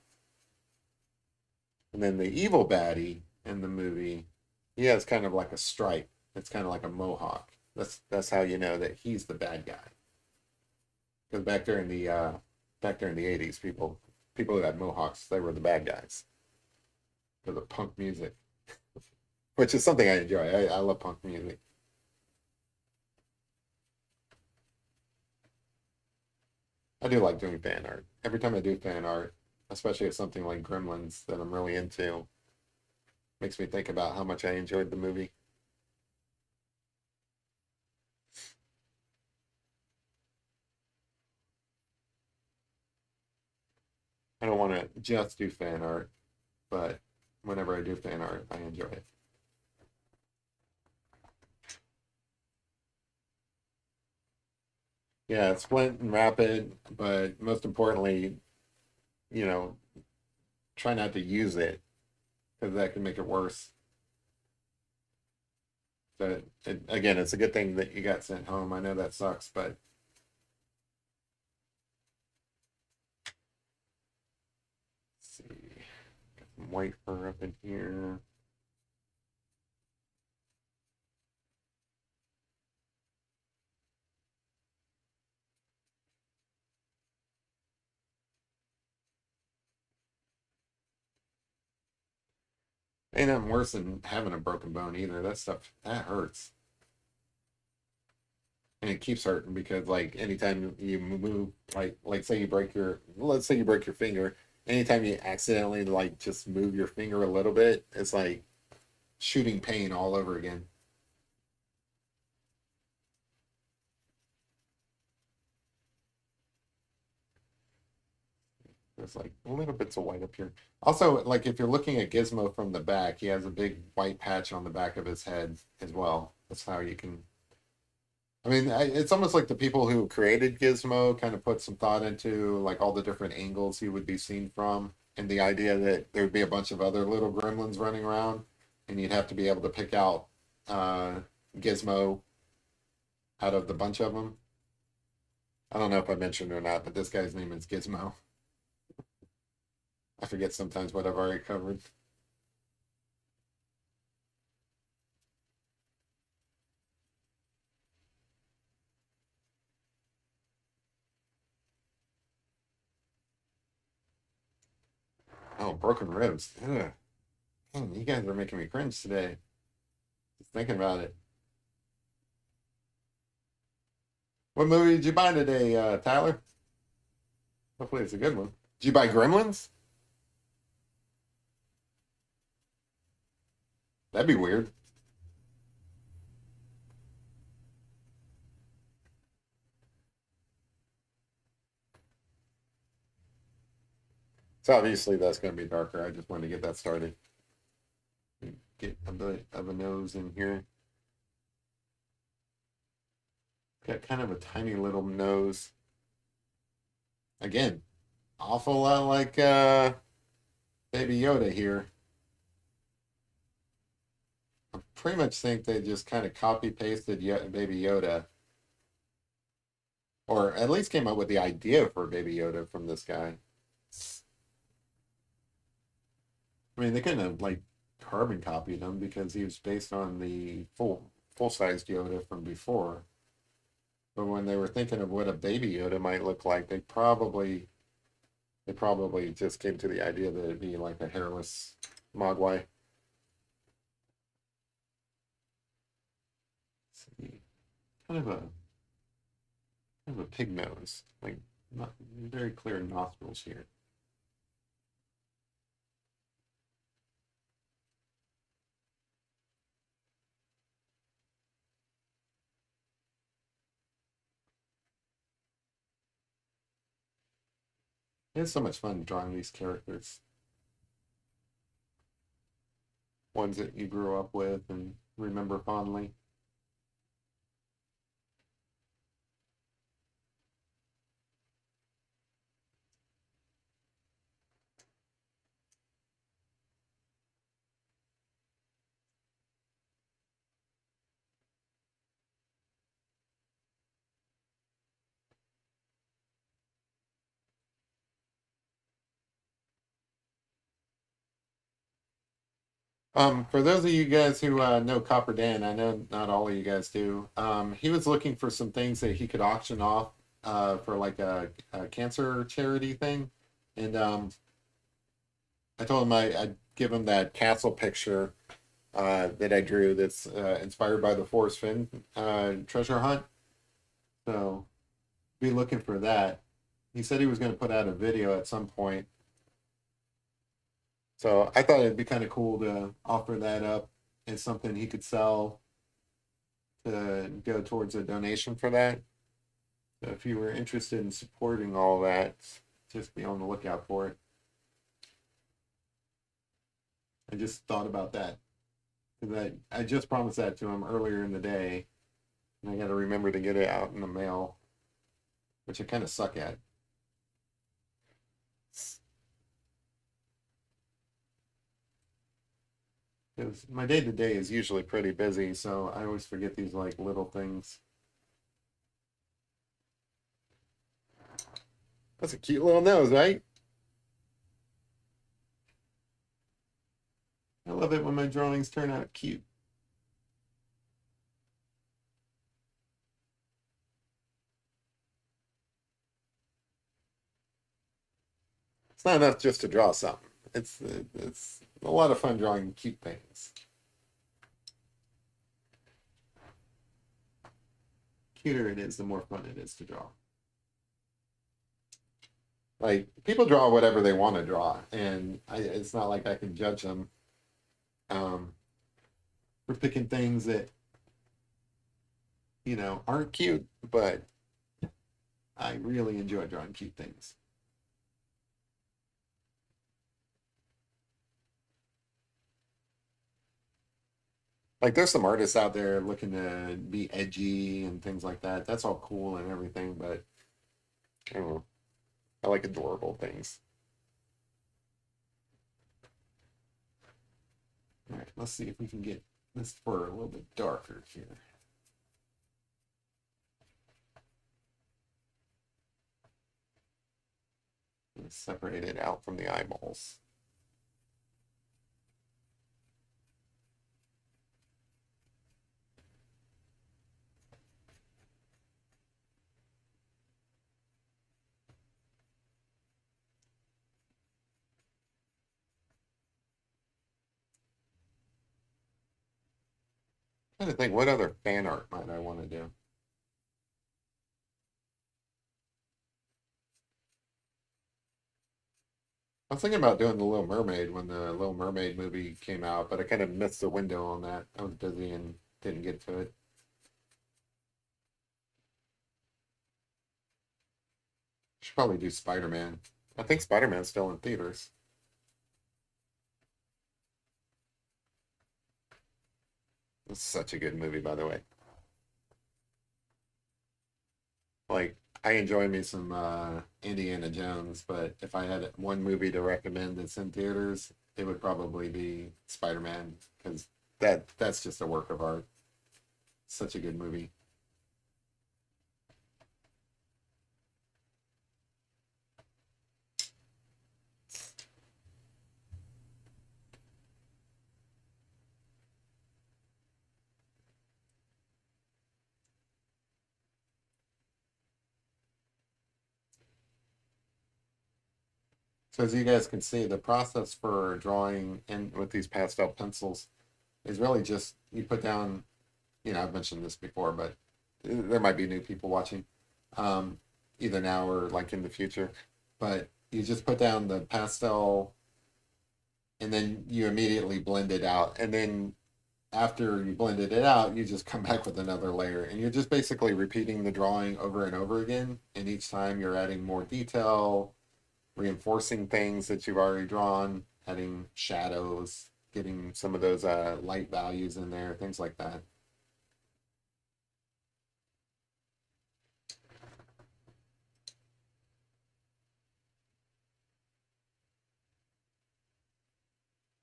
And then the evil baddie in the movie, he has kind of like a stripe. It's kind of like a mohawk. That's how you know that he's the bad guy. Because back there in the 80s, people who had mohawks, they were the bad guys for the punk music, which is something I enjoy. I love punk music. I do like doing fan art. Every time I do fan art, especially if something like Gremlins that I'm really into, Makes me think about how much I enjoyed the movie. I don't want to just do fan art, but whenever I do fan art, I enjoy it. Yeah, it's flint and rapid, but most importantly, you know, try not to use it because that can make it worse. But again, it's a good thing that you got sent home. I know that sucks, but let's see. Got some white fur up in here. Ain't nothing worse than having a broken bone either. That stuff that hurts. And it keeps hurting because like anytime you move like say you break your let's say you break your finger, anytime you accidentally like just move your finger a little bit, it's like shooting pain all over again. There's like little bits of white up here. Also, like if you're looking at Gizmo from the back, he has a big white patch on the back of his head as well. That's how you can. I mean, it's almost like the people who created Gizmo kind of put some thought into like all the different angles he would be seen from, and the idea that there would be a bunch of other little gremlins running around, and you'd have to be able to pick out uh, Gizmo out of the bunch of them. I don't know if I mentioned or not, but this guy's name is Gizmo. I forget sometimes what I've already covered. Oh, broken ribs. Ugh. Man, you guys are making me cringe today. Just thinking about it. What movie did you buy today, Tyler? Hopefully it's a good one. Did you buy Gremlins? That'd be weird. So obviously that's going to be darker. I just wanted to get that started. Get a bit of a nose in here. Got kind of a tiny little nose. Again, awful lot like Baby Yoda here. I pretty much think they just kind of copy pasted Baby Yoda, or at least came up with the idea for Baby Yoda from this guy. I mean, they couldn't have like carbon copied him because he was based on the full sized Yoda from before. But when they were thinking of what a baby Yoda might look like, they probably just came to the idea that it'd be like a hairless Mogwai. Kind of a kind of a pig nose, like not very clear nostrils here. It's so much fun drawing these characters, ones that you grew up with and remember fondly. For those of you guys who know Copper Dan, I know not all of you guys do. He was looking for some things that he could auction off for like a cancer charity thing, and I told him I'd give him that castle picture that I drew that's inspired by the Forrest Finn treasure hunt. So be looking for that. He said he was going to put out a video at some point. So I thought it'd be kind of cool to offer that up as something he could sell to go towards a donation for that. So if you were interested in supporting all that, just be on the lookout for it. I just thought about that because I just promised that to him earlier in the day, and I got to remember to get it out in the mail, which I kind of suck at. Because my day to day is usually pretty busy, so I always forget these like little things. That's a cute little nose, right? I love it when my drawings turn out cute. It's not enough just to draw something. It's a lot of fun drawing cute things. Cuter it is, the more fun it is to draw. Like people draw whatever they want to draw, and it's not like I can judge them um, for picking things that aren't cute. But I really enjoy drawing cute things. Like there's some artists out there looking to be edgy and things like that. That's all cool and everything, but I don't know. I like adorable things. All right, let's see if we can get this fur a little bit darker here. Separate it out from the eyeballs. I'm trying to think what other fan art might I want to do. I was thinking about doing the Little Mermaid when the Little Mermaid movie came out, but I kind of missed the window on that. I was busy and didn't get to it. Should probably do Spider-Man. I think Spider-Man's still in theaters. It's such a good movie, by the way. Like, I enjoy me some Indiana Jones, but if I had one movie to recommend that's in theaters, it would probably be Spider-Man because that's just a work of art. Such a good movie. So as you guys can see, the process for drawing in with these pastel pencils is really just you put down, I've mentioned this before, but there might be new people watching, um, either now or like in the future. But you just put down the pastel and then you immediately blend it out. And then after you blended it out, you just come back with another layer. And you're just basically repeating the drawing over and over again. And each time you're adding more detail, reinforcing things that you've already drawn, adding shadows, getting some of those light values in there, things like that.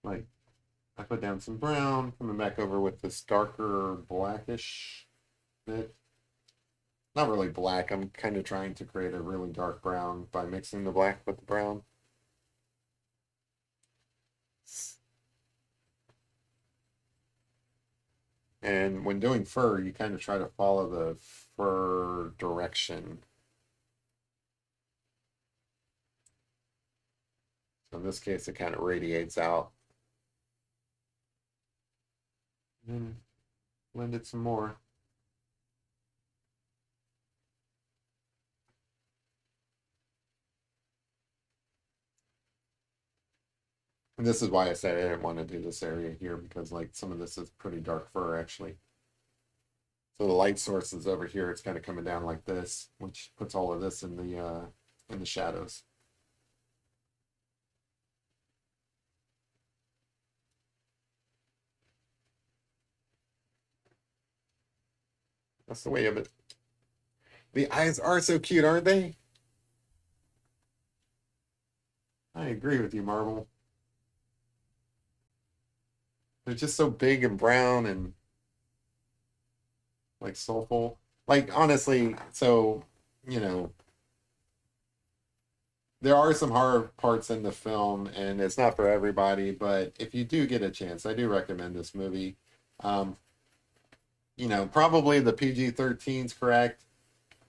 Like I put down some brown, coming back over with this darker blackish bit. Not really black. I'm kind of trying to create a really dark brown by mixing the black with the brown. And when doing fur, you kind of try to follow the fur direction. So in this case, it kind of radiates out. And then blend it some more. And this is why I said I didn't want to do this area here because like some of this is pretty dark fur actually. So the light source is over here. It's kind of coming down like this, which puts all of this in the shadows. That's the way of it. The eyes are so cute, aren't they? I agree with you, Marvel. They're just so big and brown and like soulful. Like honestly, so you know, there are some horror parts in the film, and it's not for everybody. But if you do get a chance, I do recommend this movie. Um, probably the PG-13 is correct.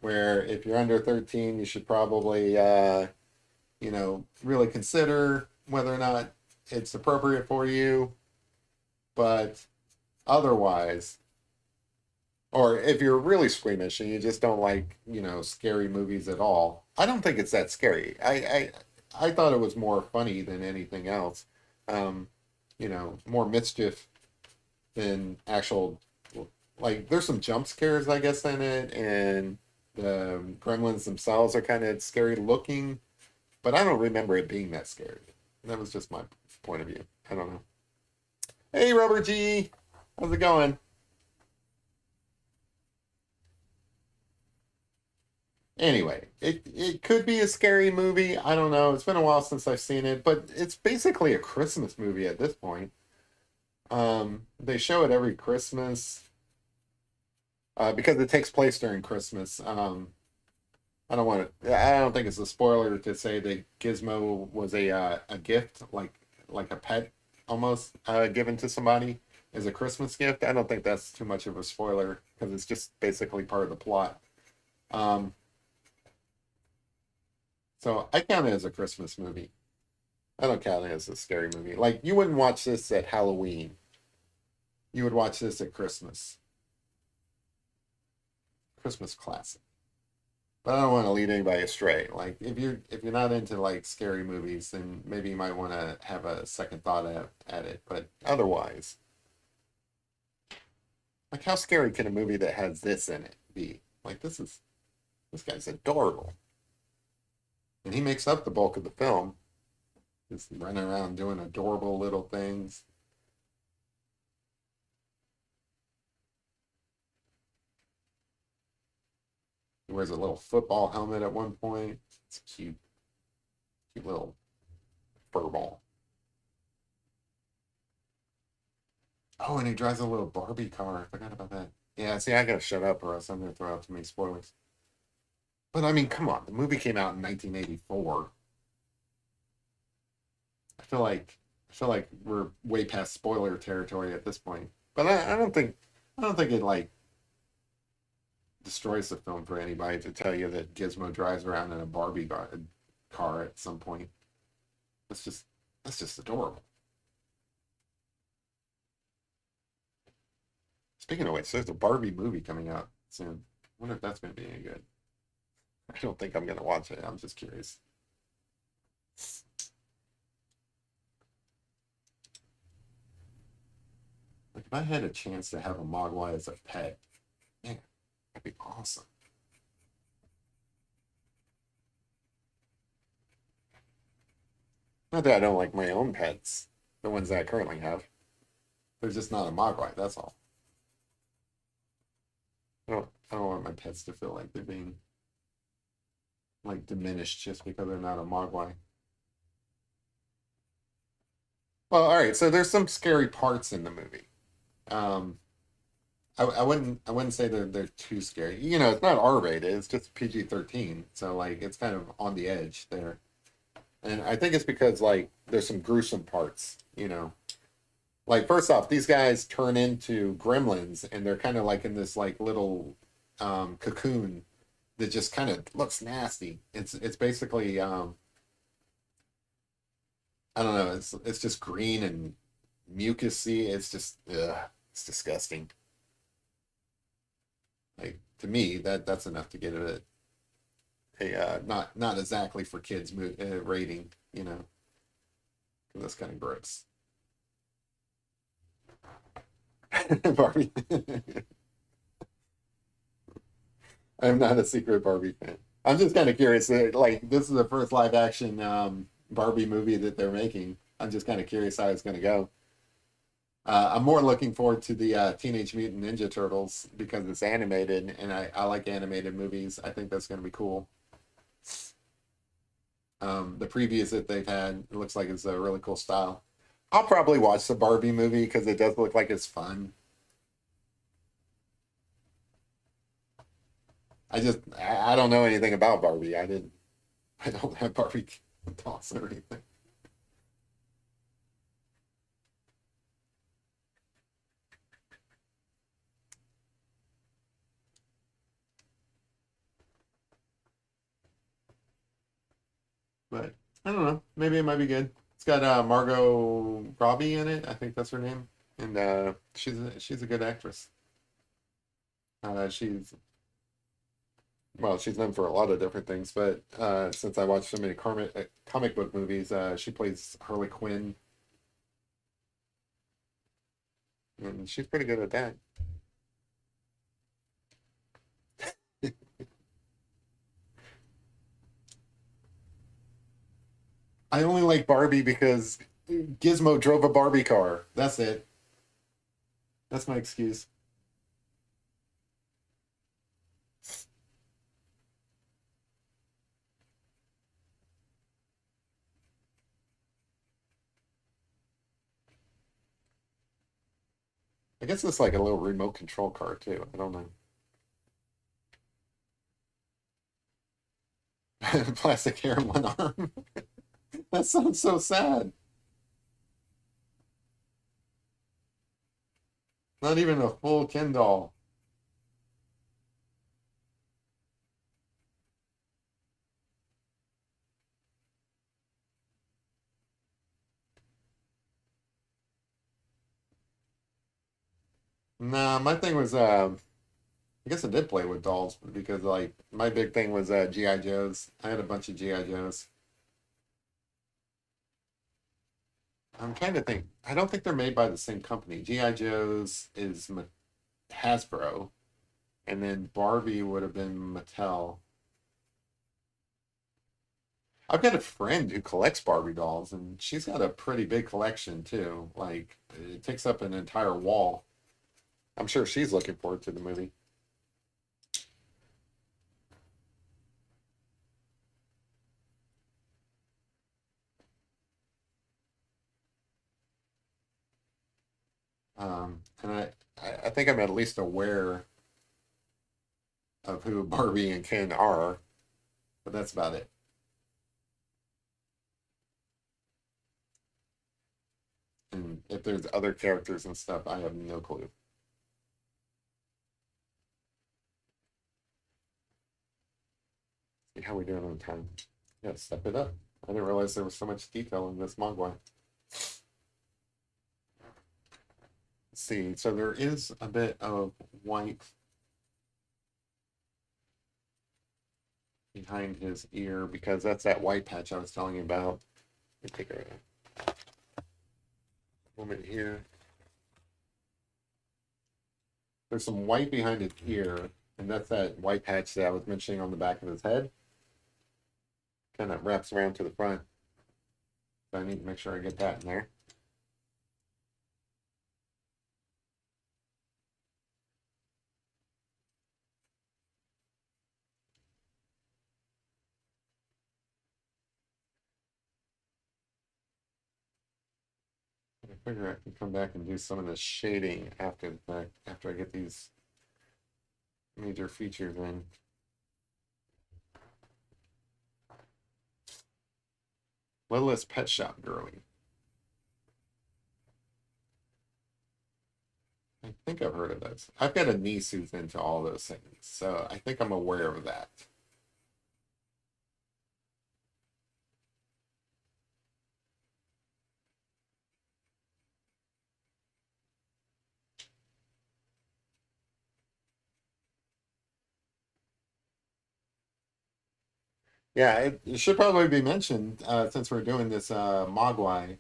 Where if you're under 13, you should probably, really consider whether or not it's appropriate for you. But otherwise, or if you're really squeamish and you just don't like, scary movies at all, I don't think it's that scary. I thought it was more funny than anything else. Um, more mischief than actual, like, there's some jump scares, I guess, in it, and the gremlins themselves are kind of scary looking, but I don't remember it being that scary. That was just my point of view. I don't know. Hey, Rubber G, how's it going? Anyway, it could be a scary movie. I don't know. It's been a while since I've seen it, but it's basically a Christmas movie at this point. They show it every Christmas because it takes place during Christmas. I don't want to. I don't think it's a spoiler to say that Gizmo was a gift, like a pet, almost given to somebody as a Christmas gift. I don't think that's too much of a spoiler because it's just basically part of the plot. Um, so I count it as a Christmas movie. I don't count it as a scary movie. Like you wouldn't watch this at Halloween. You would watch this at Christmas. Christmas classic. But I don't want to lead anybody astray. Like if you're not into like scary movies, then maybe you might want to have a second thought at it. But otherwise, like how scary can a movie that has this in it be? Like this guy's adorable, and he makes up the bulk of the film, just running around doing adorable little things. He wears a little football helmet at one point. It's cute, cute little fur ball. Oh, and he drives a little Barbie car. I forgot about that. Yeah, see, I gotta shut up or else I'm gonna throw out too many spoilers. But I mean, come on, the movie came out in 1984. I feel like we're way past spoiler territory at this point. But I don't think it like destroys the film for anybody to tell you that Gizmo drives around in a car at some point. That's just that's just adorable. Speaking of which, there's a Barbie movie coming out soon. I wonder if that's gonna be any good. I don't think I'm gonna watch it. I'm just curious. Like if I had a chance to have a Mogwai as a pet, man, that'd be awesome. Not that I don't like my own pets, the ones that I currently have. They're just not a Mogwai, that's all. I don't want my pets to feel like they're being like diminished just because they're not a Mogwai. Well, all right, so there's some scary parts in the movie. Um, I wouldn't say they're too scary. It's not R-rated, it's just PG-13. So like it's kind of on the edge there. And I think it's because like there's some gruesome parts. Like first off, these guys turn into gremlins and they're kind of like in this like little cocoon that just kind of looks nasty. It's basically I don't know, it's just green and mucusy. It's just it's disgusting. Like to me, that's enough to get a not exactly for kids rating. That's kind of gross. Barbie. I'm not a secret Barbie fan. I'm just kind of curious. Like, this is the first live action Barbie movie that they're making. I'm just kind of curious how it's going to go. I'm more looking forward to the Teenage Mutant Ninja Turtles because it's animated, and I like animated movies. I think that's going to be cool. The previews that they've had, it looks like it's a really cool style. I'll probably watch the Barbie movie because it does look like it's fun. I don't know anything about Barbie. I don't have Barbie dolls or anything. But I don't know. Maybe it might be good. It's got Margot Robbie in it. I think that's her name, and she's a good actress. She's well, she's known for a lot of different things, but since I watched so many comic book movies, she plays Harley Quinn, and she's pretty good at that. I only like Barbie because Gizmo drove a Barbie car. That's it. That's my excuse. I guess it's like a little remote control car too. I don't know. Plastic hair in one arm. That sounds so sad. Not even a full Ken doll. Nah, my thing was I guess I did play with dolls because like my big thing was GI Joes. I had a bunch of GI Joes. I'm trying to think. I don't think they're made by the same company. GI Joes is Hasbro, and then Barbie would have been Mattel. I've got a friend who collects Barbie dolls, and she's got a pretty big collection too. Like it takes up an entire wall. I'm sure she's looking forward to the movie. And I think I'm at least aware of who Barbie and Ken are, but that's about it. And if there's other characters and stuff, I have no clue. See how we doing on time? Yeah, step it up. I didn't realize there was so much detail in this Mogwai. Let's see, so there is a bit of white behind his ear because that's that white patch I was telling you about. Let me take a moment here. There's some white behind his ear, and that's that white patch that I was mentioning on the back of his head. Kind of wraps around to the front. So I need to make sure I get that in there. I figure I can come back and do some of the shading after the fact, after I get these major features in. Littlest Pet Shop Girly. I think I've heard of those. I've got a niece who's into all those things, so I think I'm aware of that. Yeah, it should probably be mentioned since we're doing this Mogwai.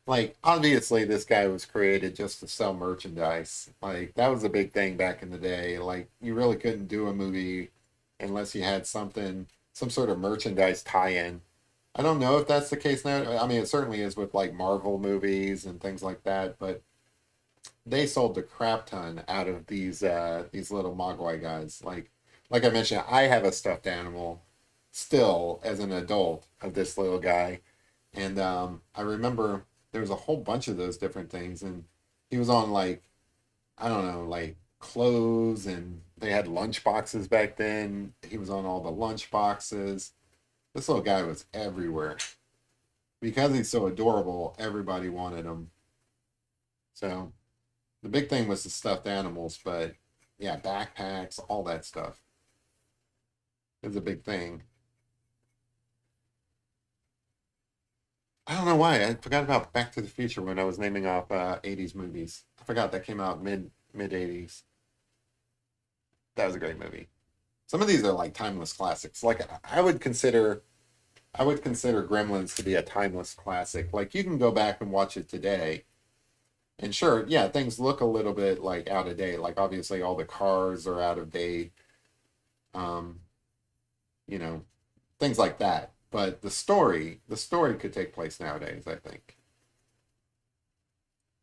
Like, obviously, this guy was created just to sell merchandise. Like, that was a big thing back in the day. Like, you really couldn't do a movie unless you had something, some sort of merchandise tie-in. I don't know if that's the case now. I mean, it certainly is with like Marvel movies and things like that, but they sold the crap ton out of these little Mogwai guys. Like I mentioned, I have a stuffed animal still as an adult of this little guy, and I remember there was a whole bunch of those different things, and he was on like I don't know, like clothes, and they had lunch boxes back then. He was on all the lunch boxes. This little guy was everywhere because he's so adorable. Everybody wanted him. So the big thing was the stuffed animals, but yeah, backpacks, all that stuff is a big thing. I don't know why I forgot about Back to the Future when I was naming off '80s movies. I forgot that came out mid '80s. That was a great movie. Some of these are like timeless classics. Like I would consider Gremlins to be a timeless classic. Like you can go back and watch it today, and sure, yeah, things look a little bit like out of date. Like obviously all the cars are out of date. Um, you know, things like that. But the story could take place nowadays, I think.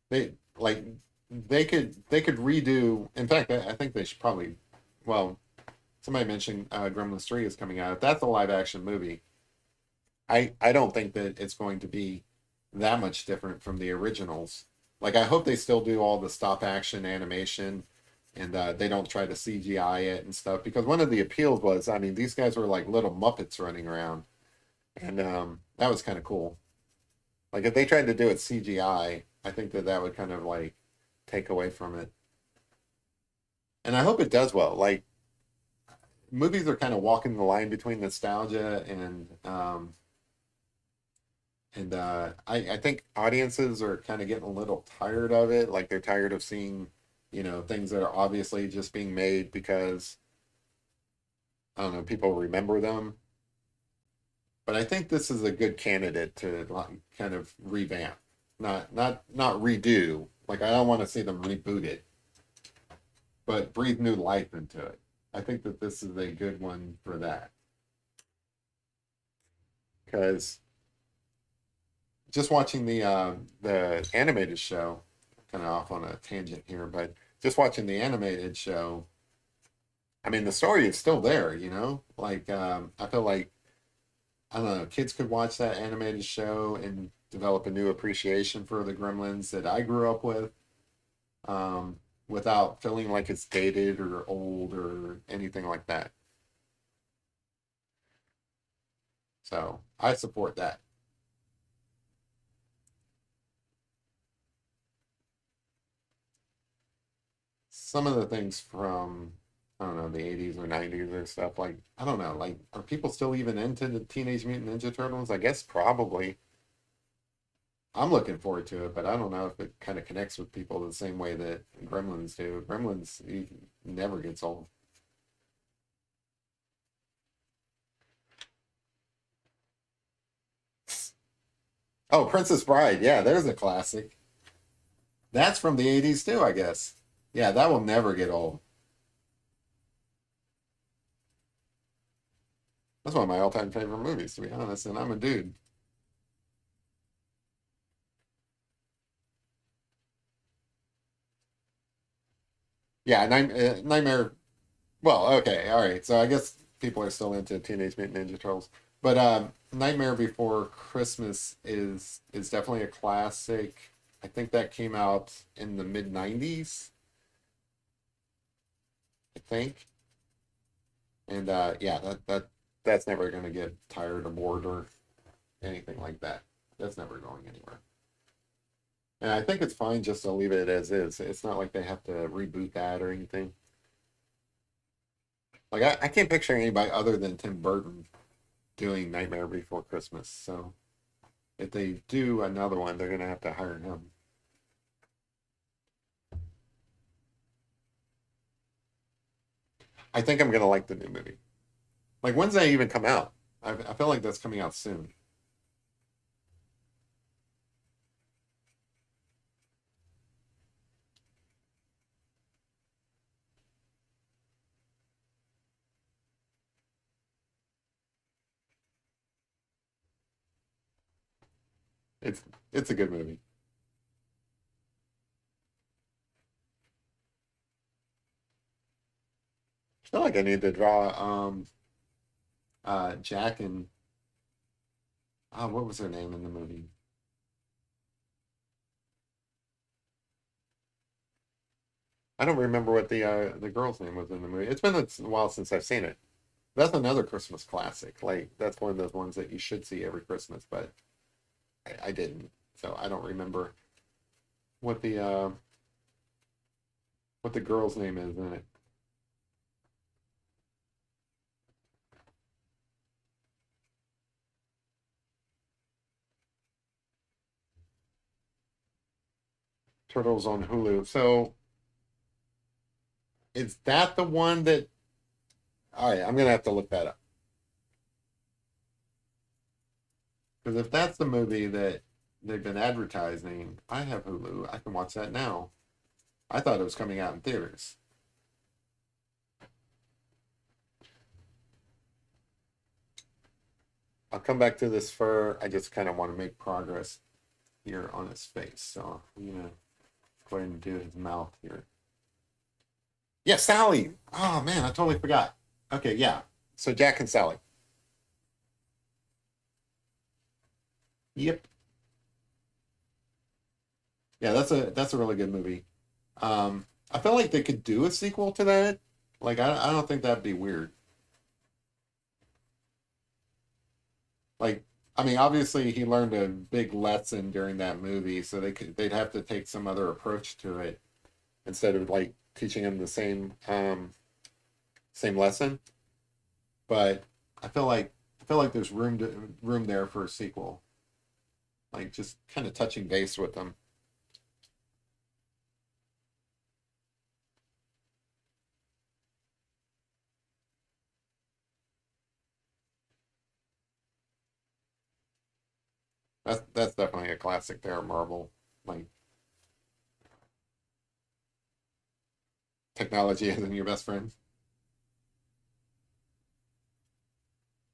They like they could redo. In fact, I think they should probably. Well, somebody mentioned Gremlins 3 is coming out. If that's a live action movie, I don't think that it's going to be that much different from the originals. Like I hope they still do all the stop action animation and they don't try to CGI it and stuff because one of the appeals was I mean these guys were like little Muppets running around and that was kind of cool. Like if they tried to do it CGI, I think that that would kind of like take away from it. And I hope it does well. Like movies are kind of walking the line between nostalgia and I think audiences are kind of getting a little tired of it. Like they're tired of seeing, you know, things that are obviously just being made because I don't know, people remember them. But I think this is a good candidate to like kind of revamp, not redo. Like I don't want to see them reboot it, but breathe new life into it. I think that this is a good one for that because just watching the animated show, kind of off on a tangent here, but just watching the animated show, I mean the story is still there, you know. Like I feel like I don't know, kids could watch that animated show and develop a new appreciation for the Gremlins that I grew up with, without feeling like it's dated or old or anything like that. So I support that. Some of the things from I don't know the '80s or '90s or stuff like I don't know like are people still even into the Teenage Mutant Ninja Turtles? I guess probably. I'm looking forward to it, but I don't know if it kind of connects with people the same way that Gremlins do. Gremlins never gets old. Oh, Princess Bride. Yeah, there's a classic. That's from the '80s too, I guess. Yeah, that will never get old. That's one of my all-time favorite movies, to be honest, and I'm a dude. Yeah, Nightmare. Well, okay, all right. So I guess people are still into Teenage Mutant Ninja Turtles, but Nightmare Before Christmas is definitely a classic. I think that came out in the mid '90s, I think, and yeah, that's never gonna get tired or bored or anything like that. That's never going anywhere. And I think it's fine just to leave it as is. It's not like they have to reboot that or anything. Like I can't picture anybody other than Tim Burton doing Nightmare Before Christmas. So if they do another one, they're gonna have to hire him. I think I'm gonna like the new movie. Like when's that even come out? I feel like that's coming out soon. It's it's a good movie. I feel like I need to draw Jack and what was her name in the movie? I don't remember what the girl's name was in the movie. It's been a while since I've seen it. That's another Christmas classic. Like that's one of those ones that you should see every Christmas, but I didn't. So I don't remember what the girl's name is in it. Turtles on Hulu. So is that the one that? All right, I'm gonna have to look that up because if that's the movie that they've been advertising, I have Hulu. I can watch that now. I thought it was coming out in theaters. I'll come back to this fur. I just kind of want to make progress here on his face. So I'm gonna go ahead and do his mouth here. Yeah, Sally. Oh man, I totally forgot. Okay, yeah. So Jack and Sally. Yep. Yeah, that's a really good movie. I feel like they could do a sequel to that. Like I don't think that'd be weird. Like I mean, obviously he learned a big lesson during that movie, so they'd have to take some other approach to it instead of like teaching him the same lesson. But I feel like there's room there for a sequel. Like just kind of touching base with them. That's definitely a classic there, Marvel. Like technology isn't your best friend.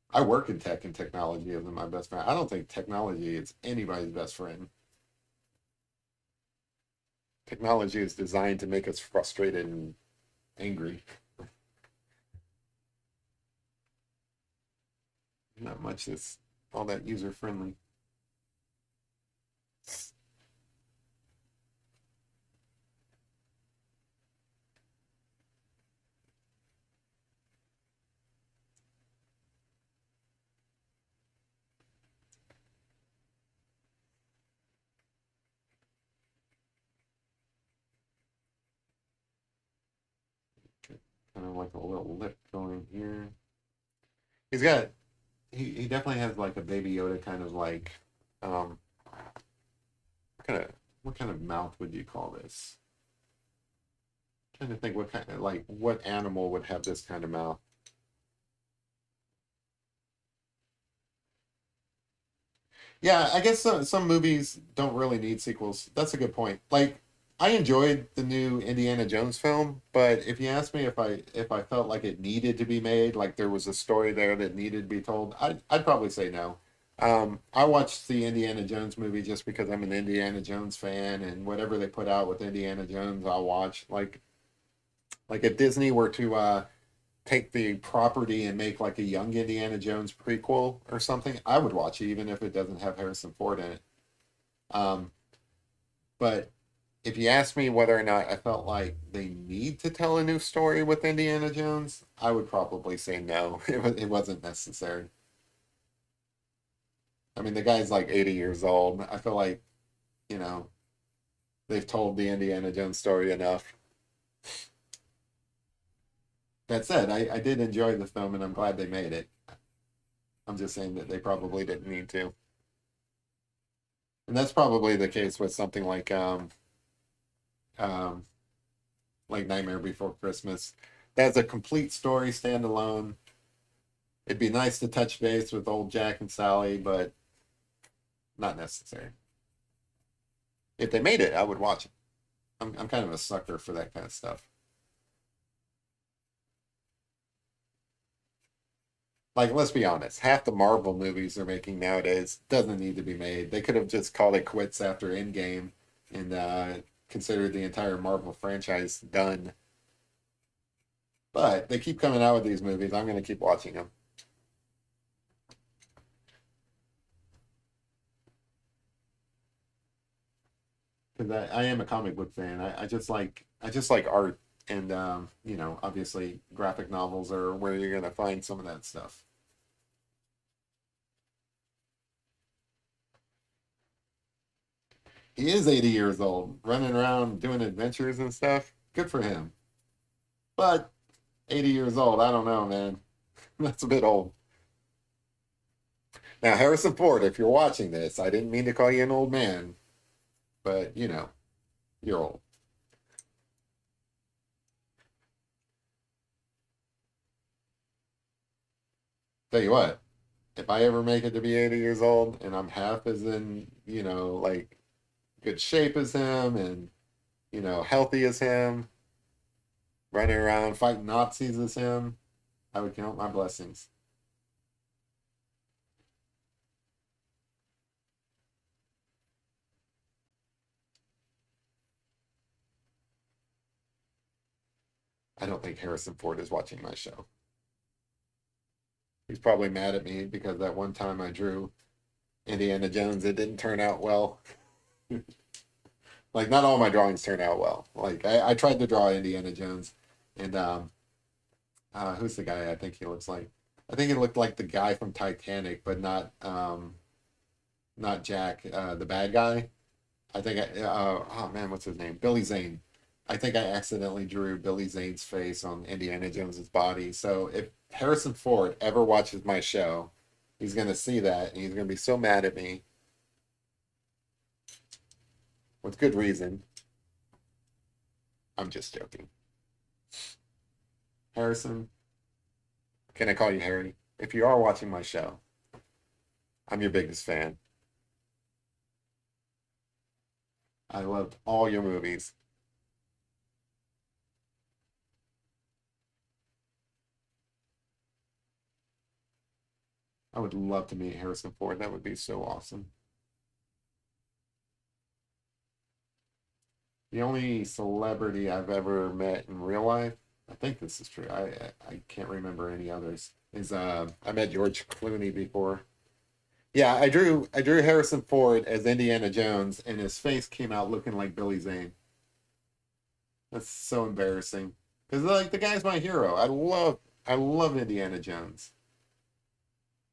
I work in tech and technology isn't my best friend. I don't think technology is anybody's best friend. Technology is designed to make us frustrated and angry. Not much that's all that user friendly. Kind of like a little lip going here. He's got he definitely has like a baby Yoda kind of like um kind of what kind of mouth would you call this? Trying to think what kind of like what animal would have this kind of mouth. Yeah, I guess some movies don't really need sequels. That's a good point. Like I enjoyed the new Indiana Jones film, but if you ask me if I felt like it needed to be made, like there was a story there that needed to be told, I'd probably say no. I watched the Indiana Jones movie just because I'm an Indiana Jones fan, and whatever they put out with Indiana Jones, I'll watch. Like if Disney were to take the property and make like a young Indiana Jones prequel or something, I would watch it even if it doesn't have Harrison Ford in it. Um, but if you ask me whether or not I felt like they need to tell a new story with Indiana Jones, I would probably say no. It wasn't necessary. I mean, the guy's like 80 years old. I feel like, you know, they've told the Indiana Jones story enough. That said, I did enjoy the film and I'm glad they made it. I'm just saying that they probably didn't need to. And that's probably the case with something um, like Nightmare Before Christmas. That's a complete story standalone. It'd be nice to touch base with old Jack and Sally, but not necessary. If they made it, I would watch it. I'm kind of a sucker for that kind of stuff. Like, let's be honest, half the Marvel movies they're making nowadays doesn't need to be made. They could have just called it quits after Endgame and considered the entire Marvel franchise done. But they keep coming out with these movies. I'm going to keep watching them because I am a comic book fan. I just like art, and you know, obviously, graphic novels are where you're going to find some of that stuff. He is 80 years old, running around doing adventures and stuff. Good for him. But 80 years old, I don't know, man. That's a bit old. Now, Harrison Ford, if you're watching this, I didn't mean to call you an old man, but you know, you're old. Tell you what, if I ever make it to be 80 years old and I'm half as in, you know, like good shape as him and, you know, healthy as him, running around fighting Nazis as him, I would count my blessings. I don't think Harrison Ford is watching my show. He's probably mad at me because that one time I drew Indiana Jones, it didn't turn out well. Like, not all my drawings turn out well. Like, I tried to draw Indiana Jones, and who's the guy I think he looks like? I think he looked like the guy from Titanic, but not Jack, the bad guy. I think oh man, what's his name? Billy Zane. I think I accidentally drew Billy Zane's face on Indiana Jones's body. So if Harrison Ford ever watches my show, he's gonna see that and he's gonna be so mad at me with good reason. I'm just joking. Harrison, can I call you Harry? If you are watching my show, I'm your biggest fan. I loved all your movies. I would love to meet Harrison Ford. That would be so awesome. The only celebrity I've ever met in real life, I think this is true. I can't remember any others. Is I met George Clooney before. Yeah, I drew Harrison Ford as Indiana Jones, and his face came out looking like Billy Zane. That's so embarrassing because like the guy's my hero. I love Indiana Jones,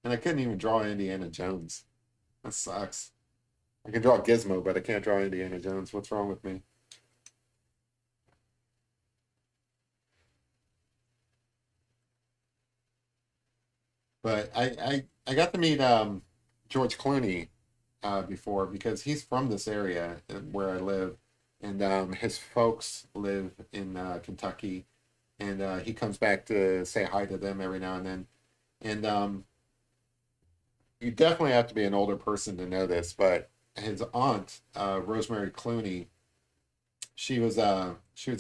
and I couldn't even draw Indiana Jones. That sucks. I can draw Gizmo, but I can't draw Indiana Jones. What's wrong with me? But I got to meet George Clooney before because he's from this area where I live, and his folks live in Kentucky, and he comes back to say hi to them every now and then. And you definitely have to be an older person to know this, but his aunt, Rosemary Clooney, she was a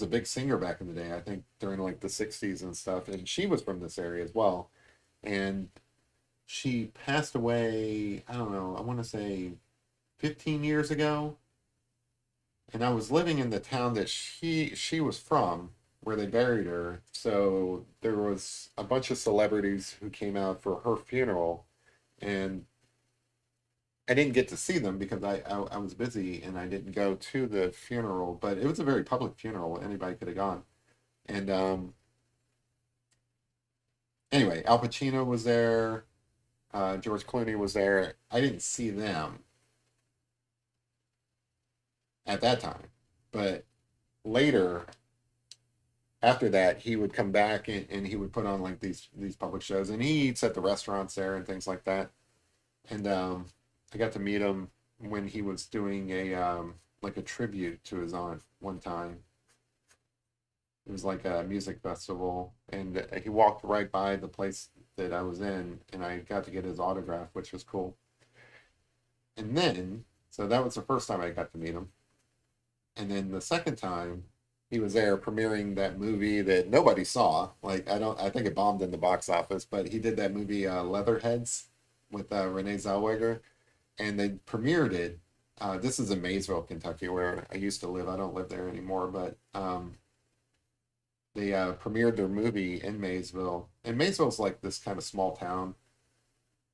big singer back in the day. I think during like the '60s and stuff, and she was from this area as well. And she passed away, I don't know, I want to say 15 years ago. And I was living in the town that she was from, where they buried her. So there was a bunch of celebrities who came out for her funeral, and I didn't get to see them because I was busy and I didn't go to the funeral. But it was a very public funeral; anybody could have gone. And anyway, Al Pacino was there. George Clooney was there. I didn't see them at that time, but later after that, he would come back and he would put on like these public shows, and he eats at the restaurants there and things like that. And I got to meet him when he was doing a like a tribute to his aunt one time. It was like a music festival, and he walked right by the place that I was in, and I got to get his autograph, which was cool. And then, so that was the first time I got to meet him. And then the second time He was there premiering that movie that nobody saw. Like I think it bombed in the box office, but he did that movie Leatherheads with Renee Zellweger, and they premiered it. This is in Maysville, Kentucky, where I used to live. I don't live there anymore, but they premiered their movie in Maysville. And Maysville's like this kind of small town,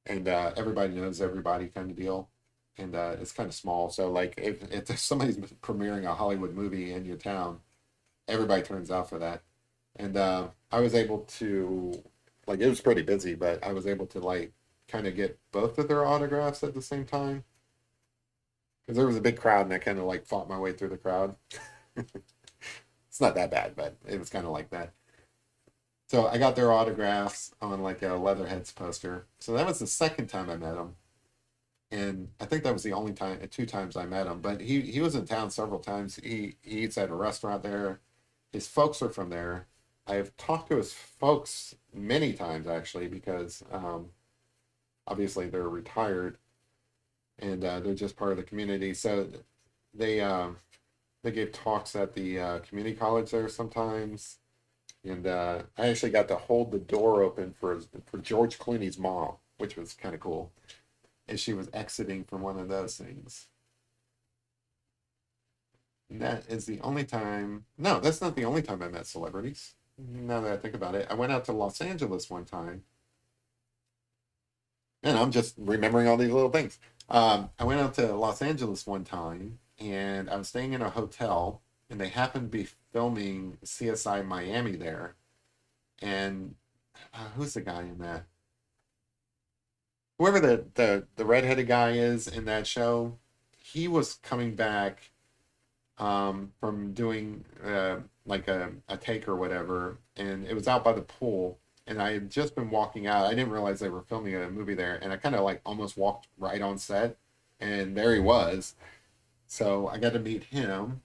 and everybody knows everybody kind of deal. And it's kind of small, so like if somebody's premiering a Hollywood movie in your town, everybody turns out for that. And I was able to, like, it was pretty busy, but I was able to like kind of get both of their autographs at the same time because there was a big crowd, and I kind of like fought my way through the crowd. It's not that bad, but it was kind of like that. So I got their autographs on like a Leatherheads poster. So that was the second time I met him, and I think that was the only time, two times I met him. But he was in town several times. He eats at a restaurant there. His folks are from there. I've talked to his folks many times actually because obviously they're retired, and they're just part of the community. So they they gave talks at the community college there sometimes, and I actually got to hold the door open for George Clooney's mom, which was kind of cool, as she was exiting from one of those things. And that is the only time. No, that's not the only time I met celebrities. Now that I think about it, I went out to Los Angeles one time, and I'm just remembering all these little things. I went out to Los Angeles one time, and I was staying in a hotel, and they happened to be filming CSI Miami there. And who's the guy in that? Whoever the redheaded guy is in that show, he was coming back from doing like a take or whatever, and it was out by the pool. And I had just been walking out. I didn't realize they were filming a movie there, and I kind of like almost walked right on set, and there he was. So I got to meet him.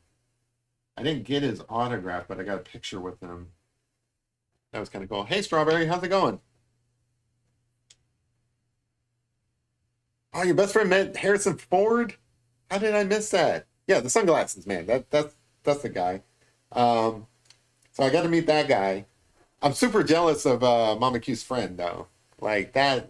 I didn't get his autograph, but I got a picture with him. That was kind of cool. Hey, Strawberry, how's it going? Oh, your best friend met Harrison Ford? How did I miss that? Yeah, the sunglasses, man. That's the guy. Um, so I got to meet that guy. I'm super jealous of Mama Q's friend though. Like that,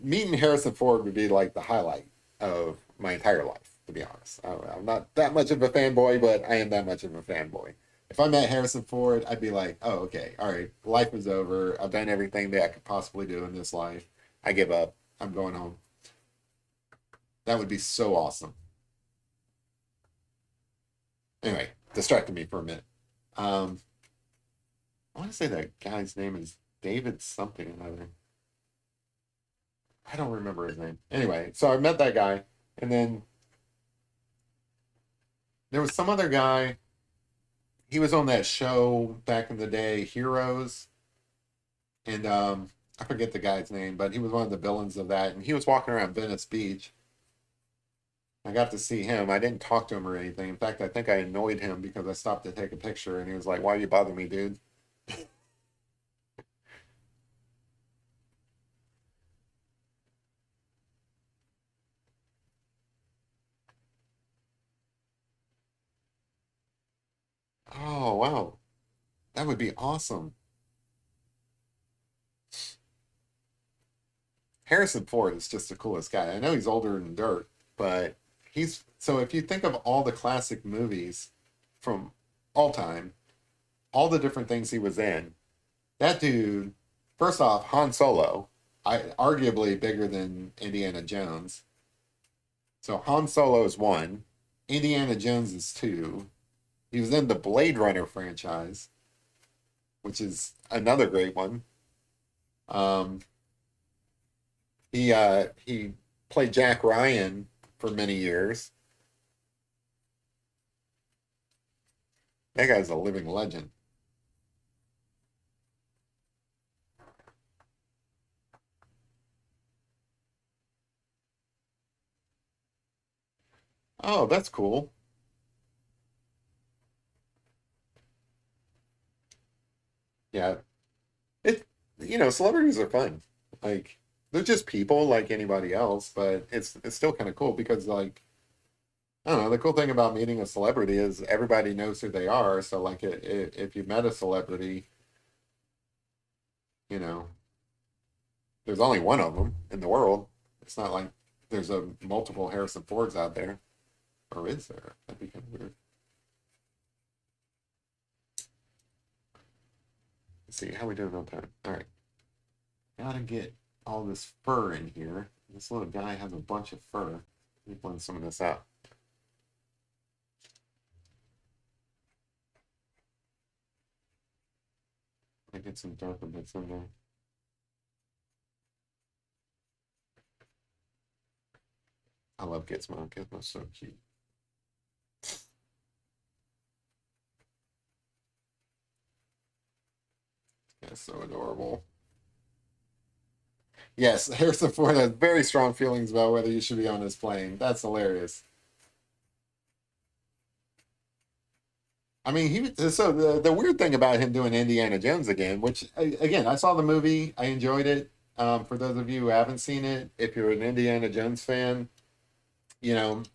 meeting Harrison Ford would be like the highlight of my entire life, to be honest. I'm not that much of a fanboy, but I am that much of a fanboy. If I met Harrison Ford, I'd be like, oh, okay, all right, life is over. I've done everything that I could possibly do in this life. I give up. I'm going home. That would be so awesome. Anyway, distracted me for a minute. Um, I want to say that guy's name is David something or another. I don't remember his name. Anyway, so I met that guy, and then there was some other guy. He was on that show back in the day, Heroes, and I forget the guy's name, but he was one of the villains of that, and he was walking around Venice Beach. I got to see him. I didn't talk to him or anything. In fact, I think I annoyed him because I stopped to take a picture, and he was like, "Why you bother me, dude?" Oh wow, that would be awesome. Harrison Ford is just the coolest guy. I know he's older than dirt, but he's so if you think of all the classic movies from all time, all the different things he was in, that dude, first off, Han Solo, I arguably bigger than Indiana Jones. So Han Solo is one, Indiana Jones is two. He was in the Blade Runner franchise, which is another great one. Um, he played Jack Ryan for many years. That guy's a living legend. Oh, that's cool. Yeah, it celebrities are fun. Like they're just people like anybody else, but it's still kind of cool because like I don't know. The cool thing about meeting a celebrity is everybody knows who they are. So, like, if you met a celebrity, you know, there's only one of them in the world. It's not like there's a multiple Harrison Fords out there, or is there? That'd be kind of weird. Let's see how we doing on time. All right, gotta get all this fur in here. This little guy has a bunch of fur. Let me blend some of this out. I get some darker bits in there. I love Gizmo. Gizmo's so cute. That's so adorable. Yes, Harrison Ford has very strong feelings about whether you should be on his plane. That's hilarious. I mean, so the weird thing about him doing Indiana Jones again, which again, I saw the movie, I enjoyed it. For those of you who haven't seen it, if you're an Indiana Jones fan,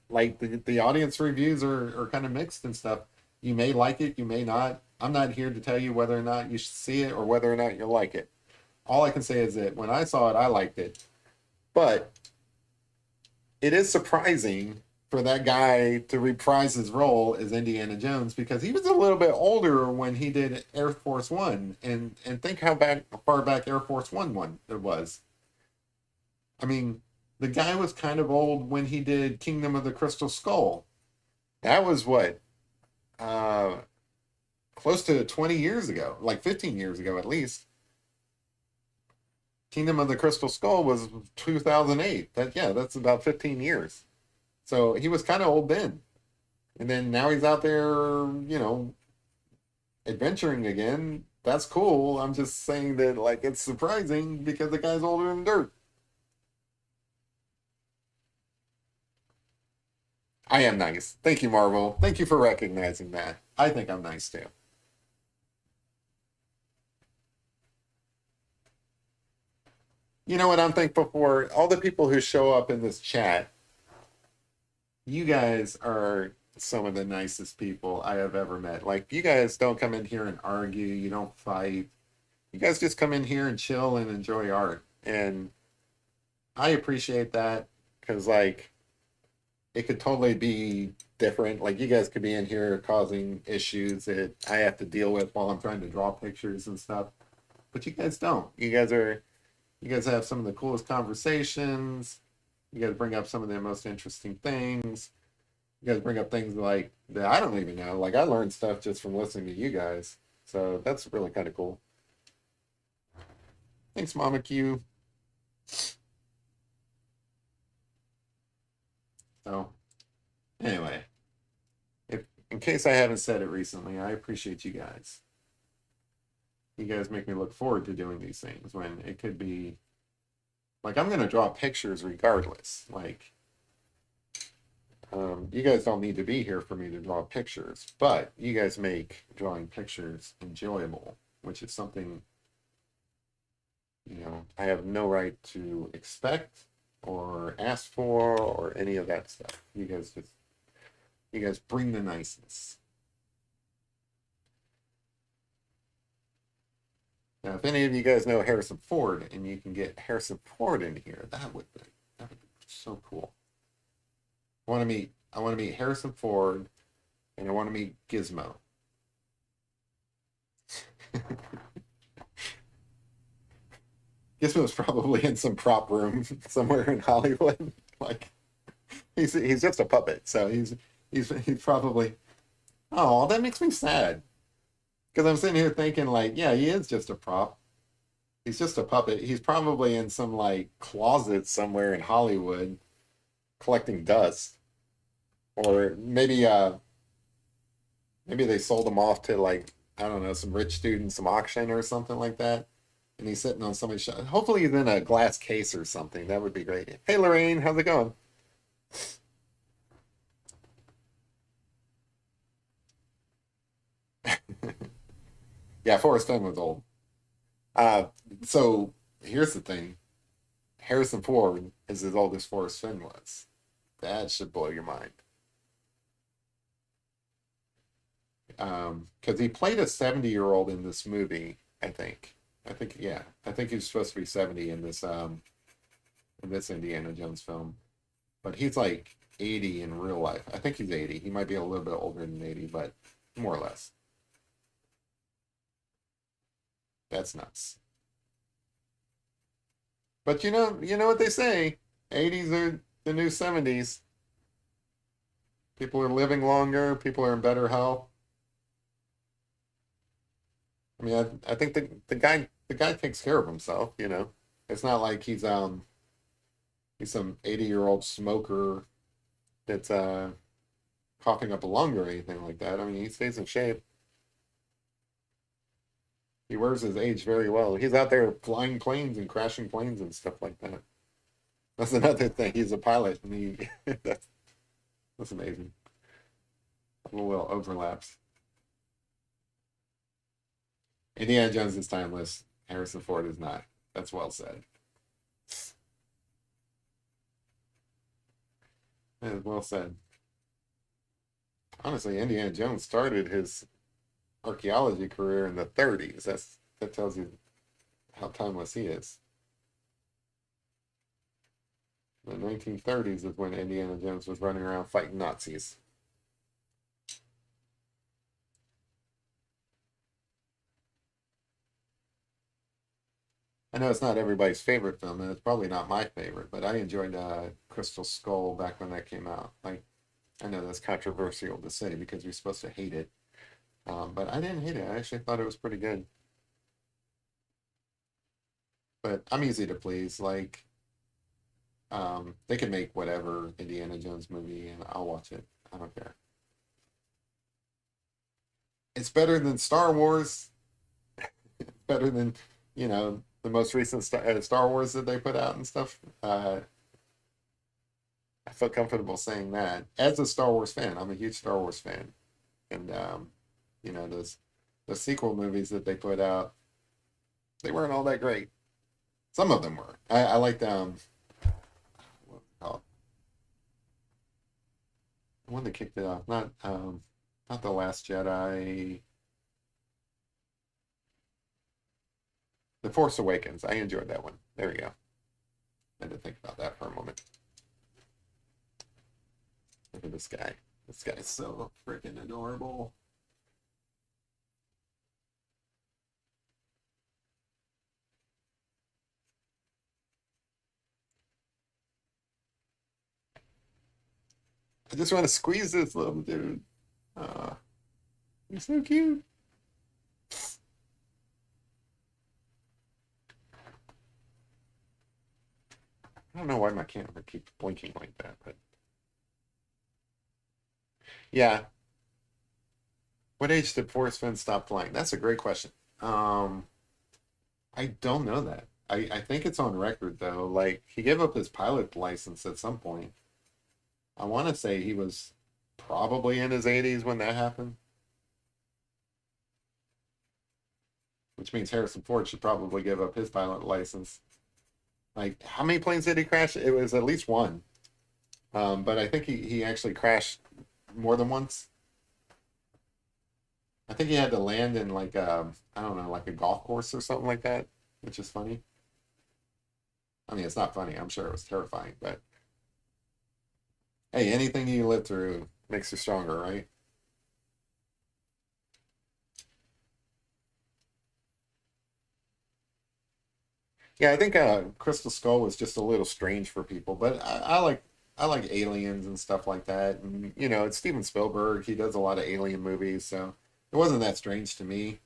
like the audience reviews are kind of mixed and stuff. You may like it, you may not. I'm not here to tell you whether or not you should see it or whether or not you'll like it. All I can say is that when I saw it, I liked it. But it is surprising for that guy to reprise his role as Indiana Jones because he was a little bit older when he did Air Force One, and think how far back Air Force One it was. I mean, the guy was kind of old when he did Kingdom of the Crystal Skull. That was what, uh, close to 20 years ago, like 15 years ago at least. Kingdom of the Crystal Skull was 2008. That's about 15 years. So he was kind of old then. And then now he's out there, adventuring again. That's cool. I'm just saying that like it's surprising because the guy's older than dirt. I am nice. Thank you, Marvel. Thank you for recognizing that. I think I'm nice too. You know what I'm thankful for? All the people who show up in this chat. You guys are some of the nicest people I have ever met. Like, you guys don't come in here and argue, you don't fight. You guys just come in here and chill and enjoy art. And I appreciate that because, like, it could totally be different. Like, you guys could be in here causing issues that I have to deal with while I'm trying to draw pictures and stuff. But you guys don't. You guys have some of the coolest conversations. You guys bring up some of the most interesting things. You guys bring up things like that I don't even know. Like I learned stuff just from listening to you guys. So that's really kind of cool. Thanks, Mama Q. So anyway, if in case I haven't said it recently, I appreciate you guys. You guys make me look forward to doing these things when it could be like I'm gonna draw pictures regardless. Like you guys don't need to be here for me to draw pictures, but you guys make drawing pictures enjoyable, which is something, I have no right to expect or ask for or any of that stuff. You guys bring the niceness. Now, if any of you guys know Harrison Ford and you can get Harrison Ford in here, that would be so cool. I want to meet Harrison Ford and I want to meet Gizmo. Gizmo's probably in some prop room somewhere in Hollywood. Like he's just a puppet, so he's probably. Oh, that makes me sad because I'm sitting here thinking like, yeah, he is just a prop. He's just a puppet. He's probably in some like closet somewhere in Hollywood collecting dust, or maybe they sold him off to like I don't know some rich student, some auction or something like that. And he's sitting on somebody's shop. Hopefully he's in a glass case or something. That would be great. Hey Lorraine, how's it going? Yeah, Forrest Fenn was old. Uh, so here's the thing: Harrison Ford is as old as Forrest Fenn was. That should blow your mind. Because he played a 70-year-old in this movie, I think. Yeah. I think he's supposed to be 70 in this Indiana Jones film. But he's like 80 in real life. I think he's 80. He might be a little bit older than 80, but more or less. That's nuts. But you know what they say. 80s are the new 70s. People are living longer, people are in better health. I mean, I think the guy takes care of himself, you know. It's not like he's some 80-year-old smoker that's coughing up a lung or anything like that. I mean, he stays in shape. He wears his age very well. He's out there flying planes and crashing planes and stuff like that. That's another thing. He's a pilot, and he that's amazing. Little overlaps. Indiana Jones is timeless. Harrison Ford is not. That's well said. That is well said. Honestly, Indiana Jones started his archaeology career in the 30s. That tells you how timeless he is. The 1930s is when Indiana Jones was running around fighting Nazis. I know it's not everybody's favorite film, and it's probably not my favorite, but I enjoyed Crystal Skull back when that came out. Like, I know that's controversial to say because you're supposed to hate it, but I didn't hate it. I actually thought it was pretty good. But I'm easy to please. Like, they can make whatever Indiana Jones movie, and I'll watch it. I don't care. It's better than Star Wars. Better than the most recent Star Wars that they put out and stuff. I feel comfortable saying that as a Star Wars fan. I'm a huge Star Wars fan, and those the sequel movies that they put out, they weren't all that great. Some of them were. I liked what was it called? The one that kicked it off. Not the Last Jedi. The Force Awakens. I enjoyed that one. There we go. I had to think about that for a moment. Look at this guy. This guy's so freaking adorable. I just want to squeeze this little dude. Uh, he's so cute. I don't know why my camera keeps blinking like that, but yeah. What age did Forrest Fenn stop flying? That's a great question. Um, I don't know that. I think it's on record though. Like he gave up his pilot license at some point. I want to say he was probably in his 80s when that happened, which means Harrison Ford should probably give up his pilot license. Like, how many planes did he crash? It was at least one. But I think he actually crashed more than once. I think he had to land in like I don't know, like a golf course or something like that, which is funny. I mean, it's not funny. I'm sure it was terrifying, but hey, anything you live through makes you stronger, right? Yeah, I think Crystal Skull was just a little strange for people, but I like aliens and stuff like that, and it's Steven Spielberg. He does a lot of alien movies, so it wasn't that strange to me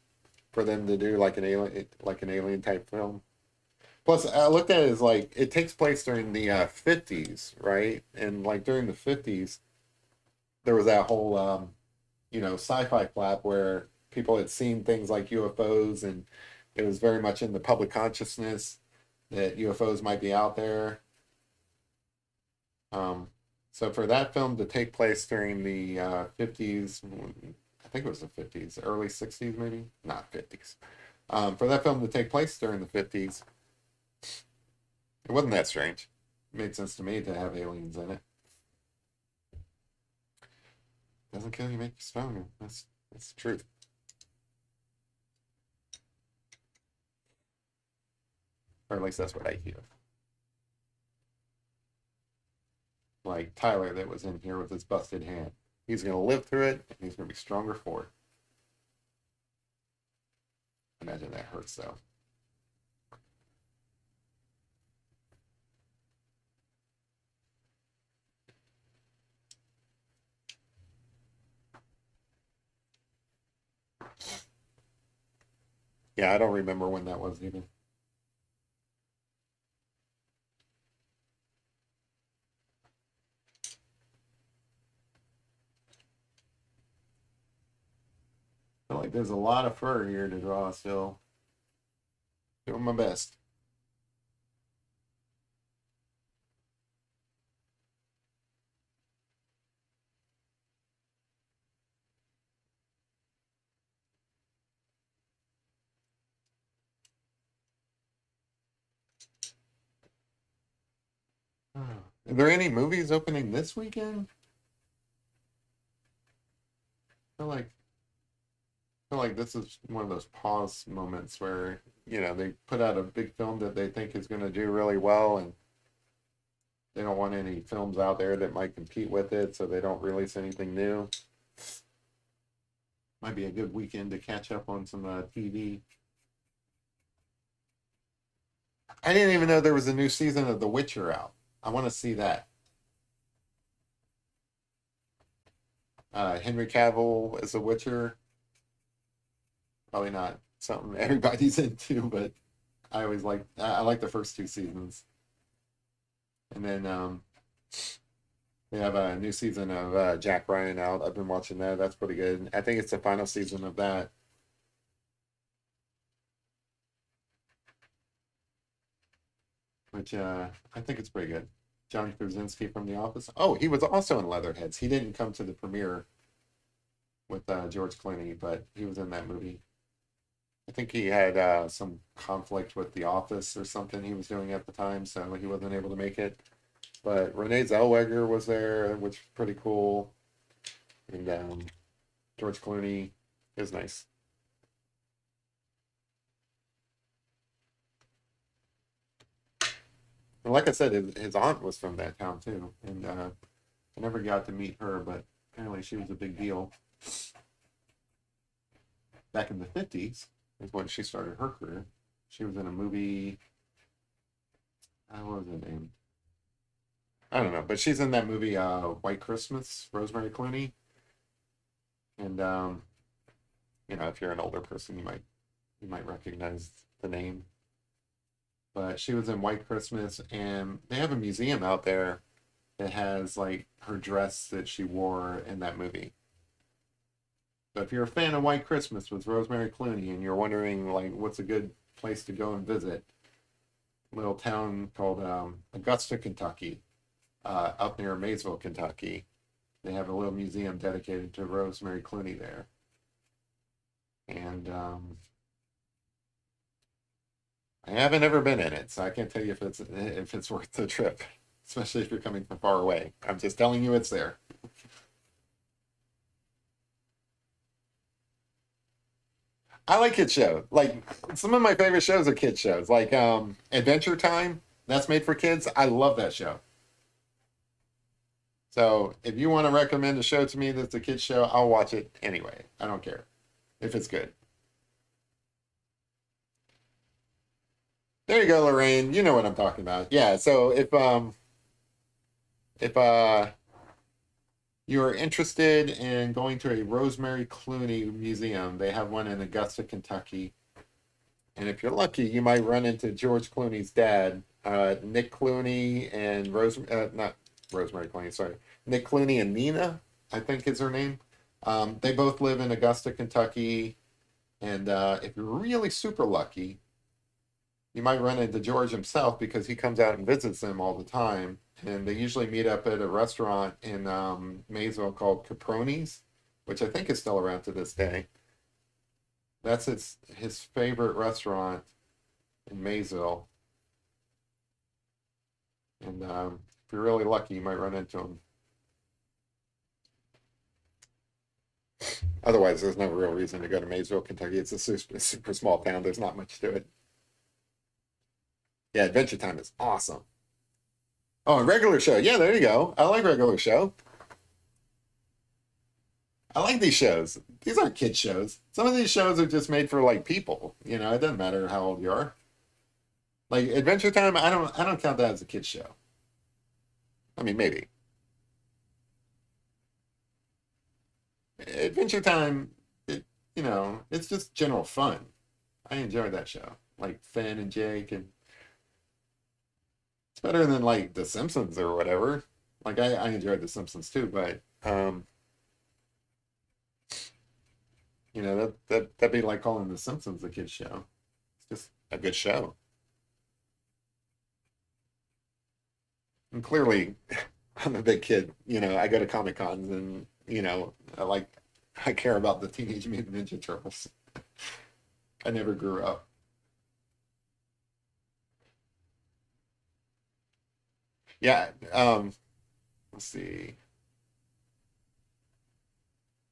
for them to do like an alien type film. Plus, I looked at it as like it takes place during the 50s, right? And like during the 50s, there was that whole sci-fi flap where people had seen things like UFOs, and it was very much in the public consciousness that UFOs might be out there. Um, so for that film to take place during the 50s, I think it was the 50s, early 60s, maybe not 50s. For that film to take place during the 50s, it wasn't that strange. It made sense to me to have aliens in it. Doesn't kill you, make you stronger. It's the truth. Or at least that's what I hear. Like Tyler that was in here with his busted hand. He's going to live through it, and he's going to be stronger for it. Imagine that hurts, though. Yeah, I don't remember when that was even. I feel like there's a lot of fur here to draw still. Doing my best. Are there any movies opening this weekend? I feel like this is one of those pause moments where, they put out a big film that they think is going to do really well, and they don't want any films out there that might compete with it, so they don't release anything new. Might be a good weekend to catch up on some TV. I didn't even know there was a new season of The Witcher out. I want to see that. Henry Cavill as The Witcher. Probably not something everybody's into, but I like the first two seasons. And then they have a new season of Jack Ryan out. I've been watching that. That's pretty good. I think it's the final season of that. Which I think it's pretty good. John Krasinski from The Office. Oh, he was also in Leatherheads. He didn't come to the premiere with George Clooney, but he was in that movie. I think he had some conflict with The Office or something he was doing at the time, so he wasn't able to make it. But Renee Zellweger was there, which was pretty cool. And George Clooney is nice. And like I said, his aunt was from that town too. And I never got to meet her, but apparently she was a big deal. Back in the 50s is when she started her career. She was in a movie. What was the name? I don't know, but she's in that movie White Christmas, Rosemary Clooney. And if you're an older person, you might recognize the name. But she was in White Christmas, and they have a museum out there that has like her dress that she wore in that movie. So if you're a fan of White Christmas with Rosemary Clooney, and you're wondering like what's a good place to go and visit, a little town called Augusta, Kentucky, up near Maysville, Kentucky. They have a little museum dedicated to Rosemary Clooney there, and I haven't ever been in it, so I can't tell you if it's worth the trip, especially if you're coming from far away. I'm just telling you it's there. I like kid shows. Like some of my favorite shows are kid shows, like Adventure Time. That's made for kids. I love that show. So if you want to recommend a show to me that's a kid show, I'll watch it anyway. I don't care if it's good. There you go, Lorraine. You know what I'm talking about. Yeah. So if you are interested in going to a Rosemary Clooney museum, they have one in Augusta, Kentucky. And if you're lucky, you might run into George Clooney's dad, Nick Clooney, and not Rosemary Clooney, sorry, Nick Clooney and Nina, I think is her name. They both live in Augusta, Kentucky. And if you're really super lucky, you might run into George himself because he comes out and visits them all the time. And they usually meet up at a restaurant in Maysville called Caproni's, which I think is still around to this day. That's his favorite restaurant in Maysville. And if you're really lucky, you might run into him. Otherwise, there's no real reason to go to Maysville, Kentucky. It's a super, super small town. There's not much to it. Yeah, Adventure Time is awesome. Oh, and Regular Show. Yeah, there you go. I like Regular Show. I like these shows. These aren't kid shows. Some of these shows are just made for like people. You know, it doesn't matter how old you are. Like Adventure Time, I don't count that as a kid show. I mean, maybe. Adventure Time, it's just general fun. I enjoy that show. Like Finn and Jake, and it's better than like The Simpsons or whatever. Like I enjoyed The Simpsons too, but that'd be like calling The Simpsons a kid show. It's just a good show. And clearly, I'm a big kid. I go to Comic Cons and I care about the Teenage Mutant Ninja Turtles. I never grew up. Yeah. Let's see.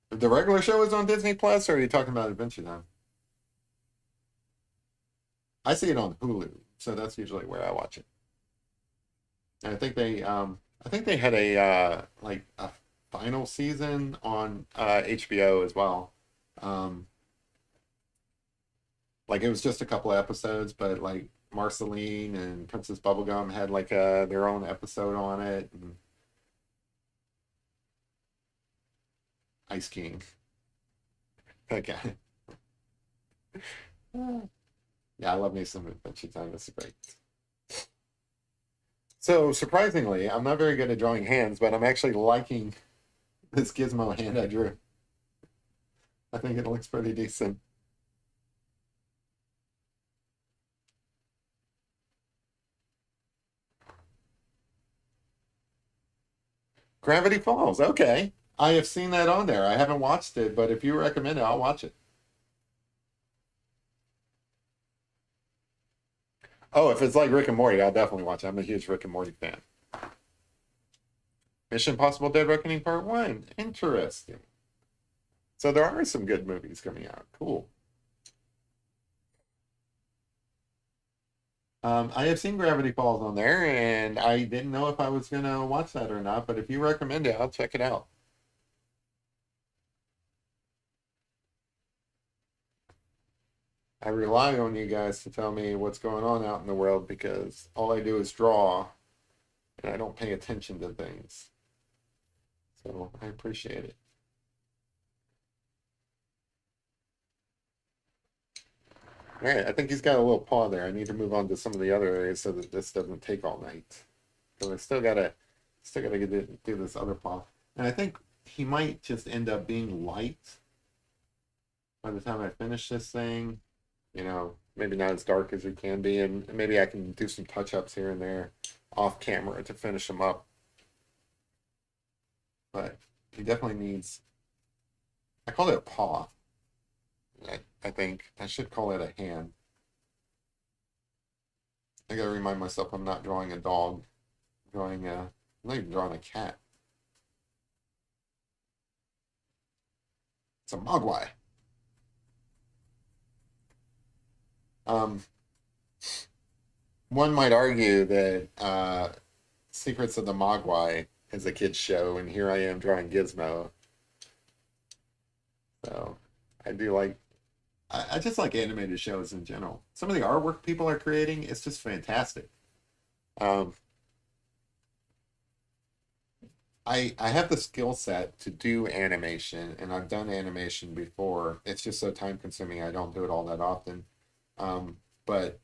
The regular show is on Disney Plus, or are you talking about Adventure Time? I see it on Hulu, so that's usually where I watch it. And I think they had a like a final season on HBO as well. Um, like it was just a couple of episodes, but like Marceline and Princess Bubblegum had like their own episode on it, and Ice King. Okay. Yeah, I love me some Adventure Time. That's great. So surprisingly, I'm not very good at drawing hands, but I'm actually liking this Gizmo hand I drew. I think it looks pretty decent. Gravity Falls. Okay. I have seen that on there. I haven't watched it, but if you recommend it, I'll watch it. Oh, if it's like Rick and Morty, I'll definitely watch it. I'm a huge Rick and Morty fan. Mission Impossible Dead Reckoning Part 1. Interesting. So there are some good movies coming out. Cool. I have seen Gravity Falls on there, and I didn't know if I was gonna watch that or not, but if you recommend it, I'll check it out. I rely on you guys to tell me what's going on out in the world because all I do is draw and I don't pay attention to things. So I appreciate it. All right, I think he's got a little paw there. I need to move on to some of the other areas so that this doesn't take all night. Because I still gotta do this other paw. And I think he might just end up being light by the time I finish this thing. Maybe not as dark as it can be, and maybe I can do some touch-ups here and there off camera to finish him up. But he definitely needs. I call it a paw. I think I should call it a hand. I gotta remind myself I'm not drawing a dog. I'm not even drawing a cat. It's a Mogwai. Um, One might argue that Secrets of the Mogwai is a kid's show, and here I am drawing Gizmo. So I do like I just like animated shows in general. Some of the artwork people are creating is just fantastic. Um, I have the skill set to do animation, and I've done animation before. It's just so time consuming. I don't do it all that often. But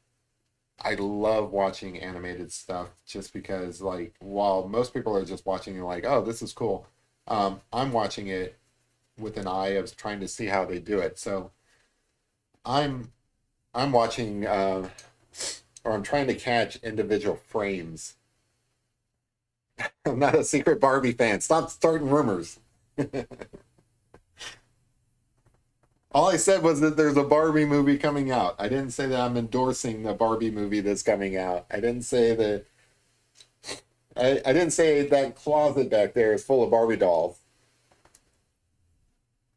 I love watching animated stuff just because, like, while most people are just watching and like, oh, this is cool, I'm watching it with an eye of trying to see how they do it. So I'm I'm watching, or I'm trying to catch individual frames. I'm not a secret Barbie fan. Stop starting rumors. All I said was that there's a Barbie movie coming out. I didn't say that I'm endorsing the Barbie movie that's coming out. I didn't say that. I didn't say that closet back there is full of Barbie dolls.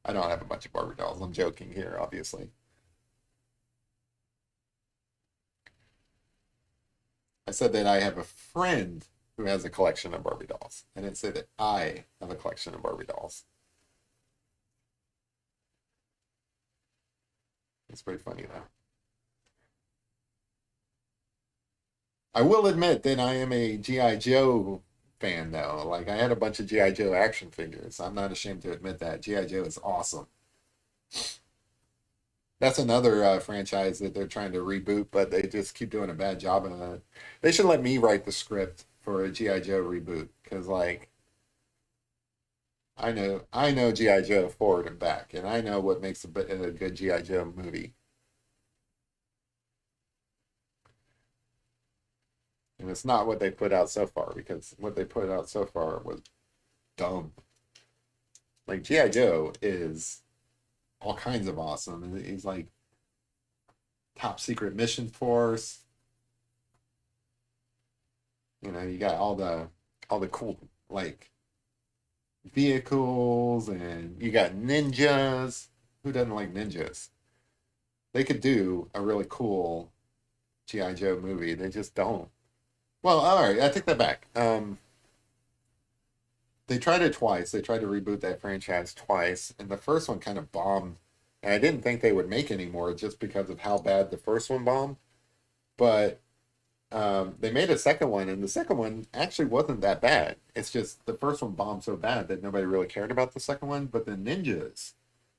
I don't have a bunch of Barbie dolls. I'm joking here, obviously. I said that I have a friend who has a collection of Barbie dolls. I didn't say that I have a collection of Barbie dolls. It's pretty funny though. I will admit that I am a G.I. Joe fan though. Like I had a bunch of G.I. Joe action figures. I'm not ashamed to admit that. G.I. Joe is awesome. That's another franchise that they're trying to reboot, but they just keep doing a bad job of it. They should let me write the script for a G.I. Joe reboot because, like, I know G.I. Joe forward and back, and I know what makes a good G.I. Joe movie. And it's not what they put out so far because what they put out so far was dumb. Like G.I. Joe is all kinds of awesome, and he's like top secret mission force. You know, you got all the cool like vehicles, and you got ninjas. Who doesn't like ninjas? They could do a really cool GI Joe movie. They just don't. Well, all right, I take that back. They tried it twice. They tried to reboot that franchise twice, and the first one kind of bombed. And I didn't think they would make any more just because of how bad the first one bombed. But they made a second one, and the second one actually wasn't that bad. It's just the first one bombed so bad that nobody really cared about the second one. But the ninjas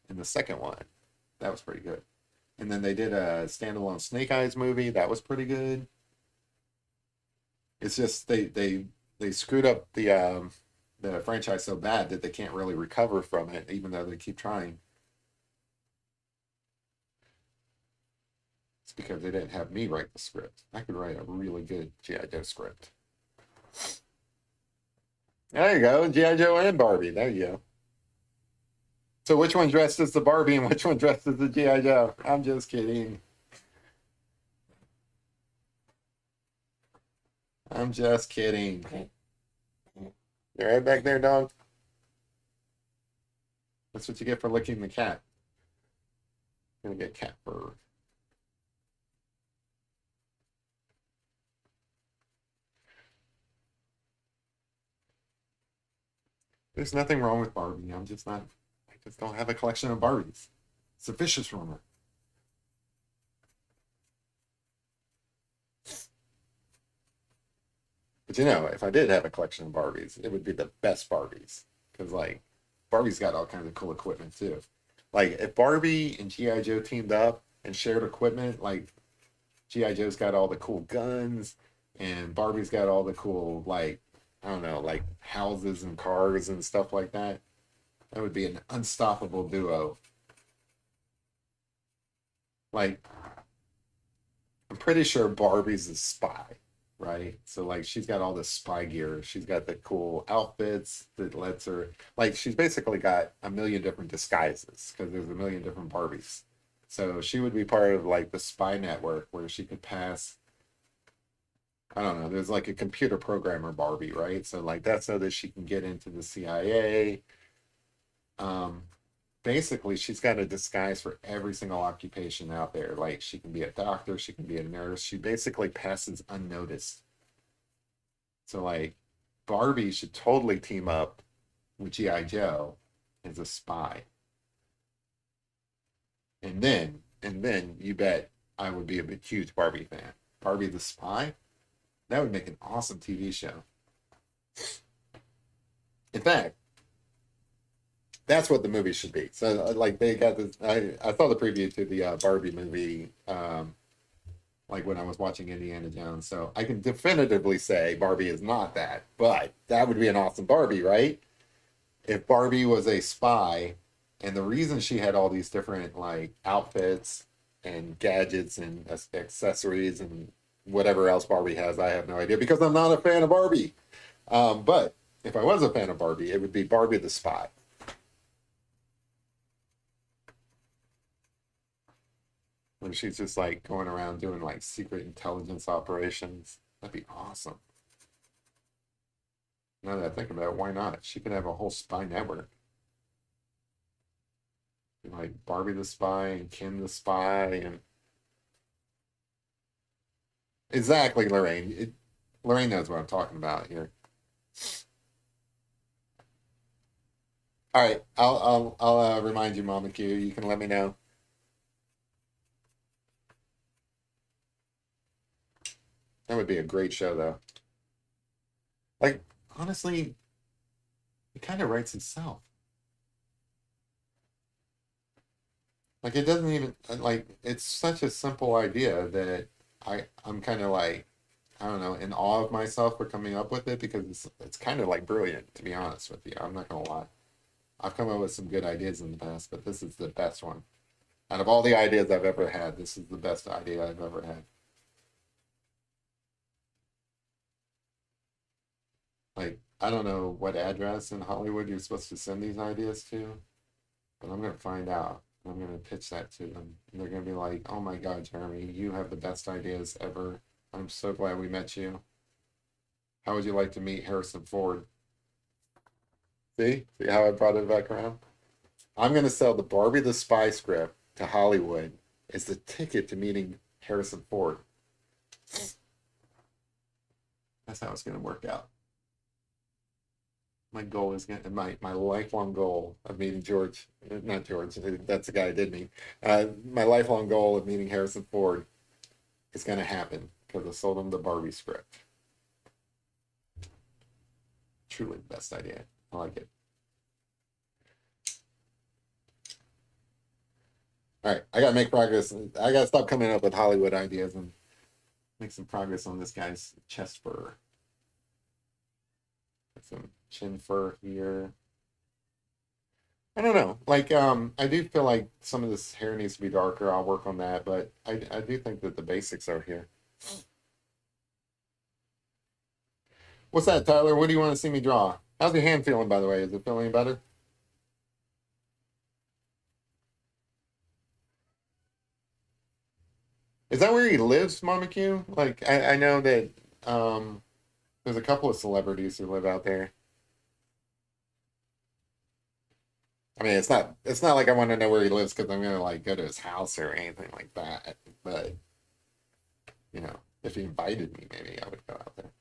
in the second one, that was pretty good. And then they did a standalone Snake Eyes movie that was pretty good. It's just they screwed up the franchise so bad that they can't really recover from it, even though they keep trying. It's because they didn't have me write the script. I could write a really good GI Joe script. There you go, GI Joe and Barbie. There you go. So which one dressed as the Barbie and which one dressed as the GI Joe? I'm just kidding. I'm just kidding. You're right back there, dog. That's what you get for licking the cat. Gonna get cat fur. There's nothing wrong with Barbie. I'm just not. I just don't have a collection of Barbies. It's a vicious rumor. But you know, if I did have a collection of Barbies, it would be the best Barbies. Because like Barbie's got all kinds of cool equipment too. Like if Barbie and G.I. Joe teamed up and shared equipment, like G.I. Joe's got all the cool guns and Barbie's got all the cool like I don't know, like houses and cars and stuff like that. That would be an unstoppable duo. Like I'm pretty sure Barbie's a spy, right? So like she's got all this spy gear. She's got the cool outfits that lets her like she's basically got a million different disguises because there's a million different Barbies. So she would be part of like the spy network where she could pass I don't know, there's like a computer programmer Barbie, right? So like that's so that she can get into the CIA. Um Basically she's got a disguise for every single occupation out there. Like she can be a doctor, she can be a nurse. She basically passes unnoticed. So like Barbie should totally team up with G.I. Joe as a spy. And then you bet I would be a big, huge Barbie fan. Barbie the spy? That would make an awesome TV show. In fact, that's what the movie should be. So like they got this I saw the preview to the Barbie movie like when I was watching Indiana Jones. So I can definitively say Barbie is not that, but that would be an awesome Barbie, right? If Barbie was a spy, and the reason she had all these different like outfits and gadgets and accessories and whatever else Barbie has, I have no idea because I'm not a fan of Barbie. But if I was a fan of Barbie, it would be Barbie the spy. When she's just like going around doing like secret intelligence operations. That'd be awesome. Now that I think about it, why not? She could have a whole spy network. Like Barbie the spy and Kim the spy and exactly Lorraine. Lorraine knows what I'm talking about here. All right, I'll remind you, Mama Q. You can let me know. That would be a great show, though. Like honestly, it kind of writes itself. Like it doesn't even like it's such a simple idea that I'm kind of like I don't know in awe of myself for coming up with it because it's kind of like brilliant to be honest with you. I'm not gonna lie. I've come up with some good ideas in the past, but this is the best one. Out of all the ideas I've ever had, this is the best idea I've ever had. Like I don't know what address in Hollywood you're supposed to send these ideas to, but I'm gonna find out. I'm gonna pitch that to them. And they're gonna be like, "Oh my God, Jeremy, you have the best ideas ever. I'm so glad we met you. How would you like to meet Harrison Ford?" See how I brought it back around? I'm gonna sell the Barbie the Spy script to Hollywood as the ticket to meeting Harrison Ford. That's how it's gonna work out. My goal is gonna my lifelong goal of meeting George, not George. That's the guy I did meet. My lifelong goal of meeting Harrison Ford is gonna happen because I sold him the Barbie script. Truly the best idea. I like it. All right, I gotta make progress. I gotta stop coming up with Hollywood ideas and make some progress on this guy's chest fur. Get some chin fur here. I don't know. Like, I do feel like some of this hair needs to be darker. I'll work on that, but I do think that the basics are here. What's that, Tyler? What do you want to see me draw? How's your hand feeling, by the way? Is it feeling better? Is that where he lives, Mama Q? Like, I know that um, there's a couple of celebrities who live out there. I mean, it's not like I want to know where he lives because I'm gonna like go to his house or anything like that. But if he invited me, maybe I would go out there.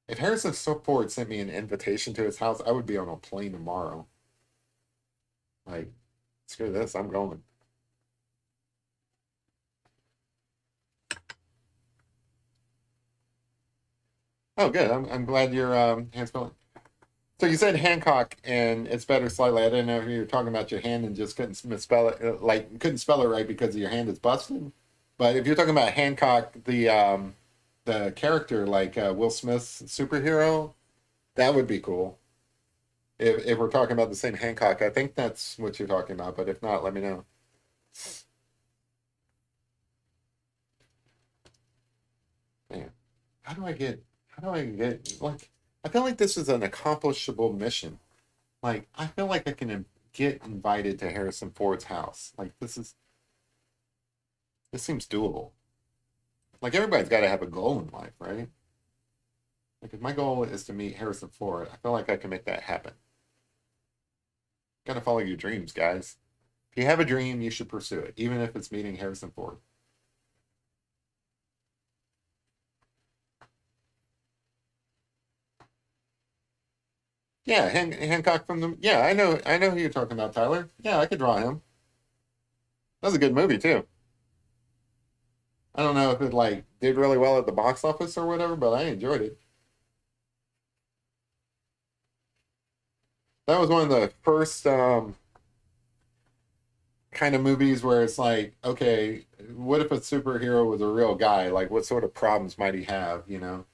If Harrison Ford sent me an invitation to his house, I would be on a plane tomorrow. Like, screw this, I'm going. Oh, good. I'm glad your hand's feeling. So you said Hancock, and it's better slightly. I didn't know if you were talking about your hand and just couldn't misspell it, like couldn't spell it right because your hand is busted. But if you're talking about Hancock, the character like Will Smith's superhero, that would be cool. If we're talking about the same Hancock, I think that's what you're talking about. But if not, let me know. Man, how do I get like? I feel like this is an accomplishable mission. Like I feel like I can get invited to Harrison Ford's house. Like this seems doable. Like everybody's got to have a goal in life, right? Like if my goal is to meet Harrison Ford, I feel like I can make that happen. Got to follow your dreams, guys. If you have a dream, you should pursue it, even if it's meeting Harrison Ford. Yeah, Hancock from the. Yeah, I know who you're talking about, Tyler. Yeah, I could draw him. That was a good movie too. I don't know if it like did really well at the box office or whatever, but I enjoyed it. That was one of the first kind of movies where it's like, okay, what if a superhero was a real guy? Like, what sort of problems might he have? Because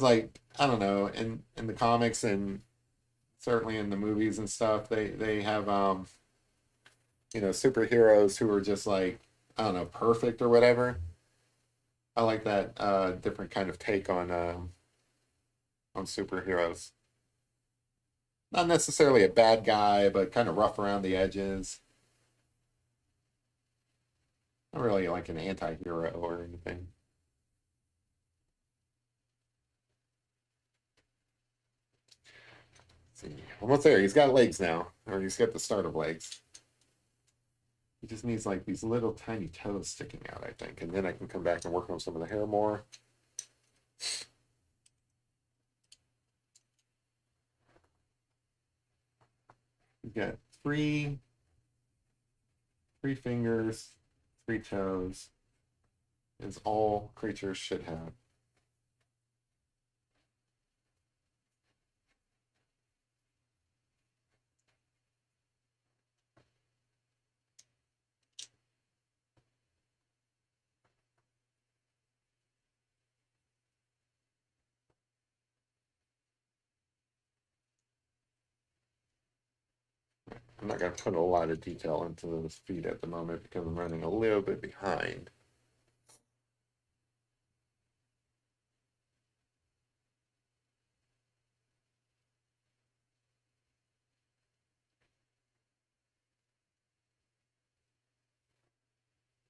like I don't know, in the comics and certainly in the movies and stuff, they have superheroes who are just like I don't know, perfect or whatever. I like that different kind of take on superheroes. Not necessarily a bad guy, but kind of rough around the edges. Not really like an anti-hero or anything. Almost there. He's got legs now, or he's got the start of legs. He just needs like these little tiny toes sticking out, I think, and then I can come back and work on some of the hair more. We've got three fingers, three toes, as all creatures should have. I'm not going to put a lot of detail into those feet at the moment because I'm running a little bit behind.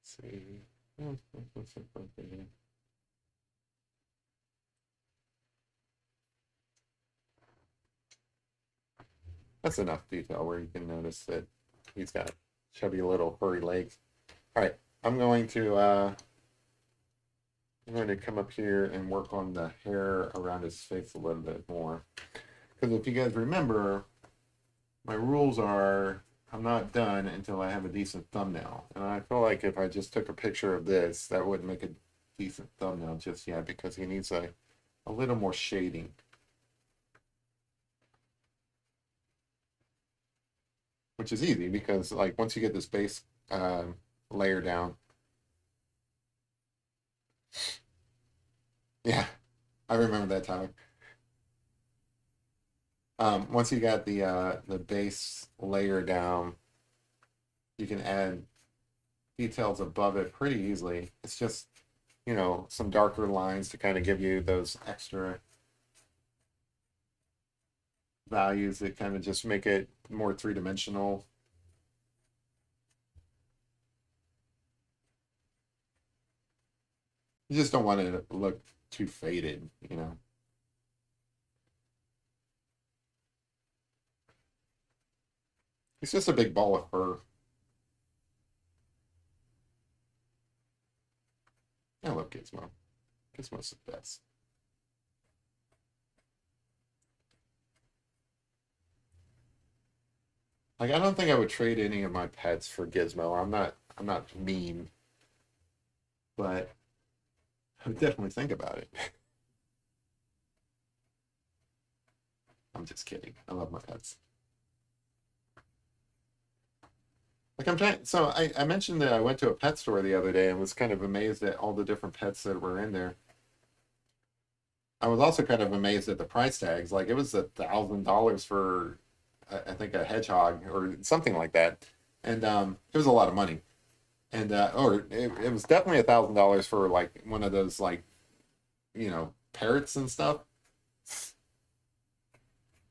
Let's see. That's enough detail where you can notice that he's got chubby little furry legs. All right, I'm going to come up here and work on the hair around his face a little bit more. Because if you guys remember, my rules are I'm not done until I have a decent thumbnail. And I feel like if I just took a picture of this, that wouldn't make a decent thumbnail just yet because he needs a little more shading. Which is easy because like once you get this base layer down, yeah, I remember that time. Once you got the base layer down, you can add details above it pretty easily. It's just, some darker lines to kind of give you those extra values that kind of just make it more three-dimensional. You just don't want it to look too faded. It's just a big ball of fur. I love Gizmo. Gizmo's the best. Like I don't think I would trade any of my pets for Gizmo. I'm not mean, but I would definitely think about it. I'm just kidding. I love my pets. Like I'm trying. So I mentioned that I went to a pet store the other day and was kind of amazed at all the different pets that were in there. I was also kind of amazed at the price tags. Like it was $1,000 for, I think, a hedgehog or something like that, and it was a lot of money. And or it was definitely $1,000 for like one of those like parrots and stuff.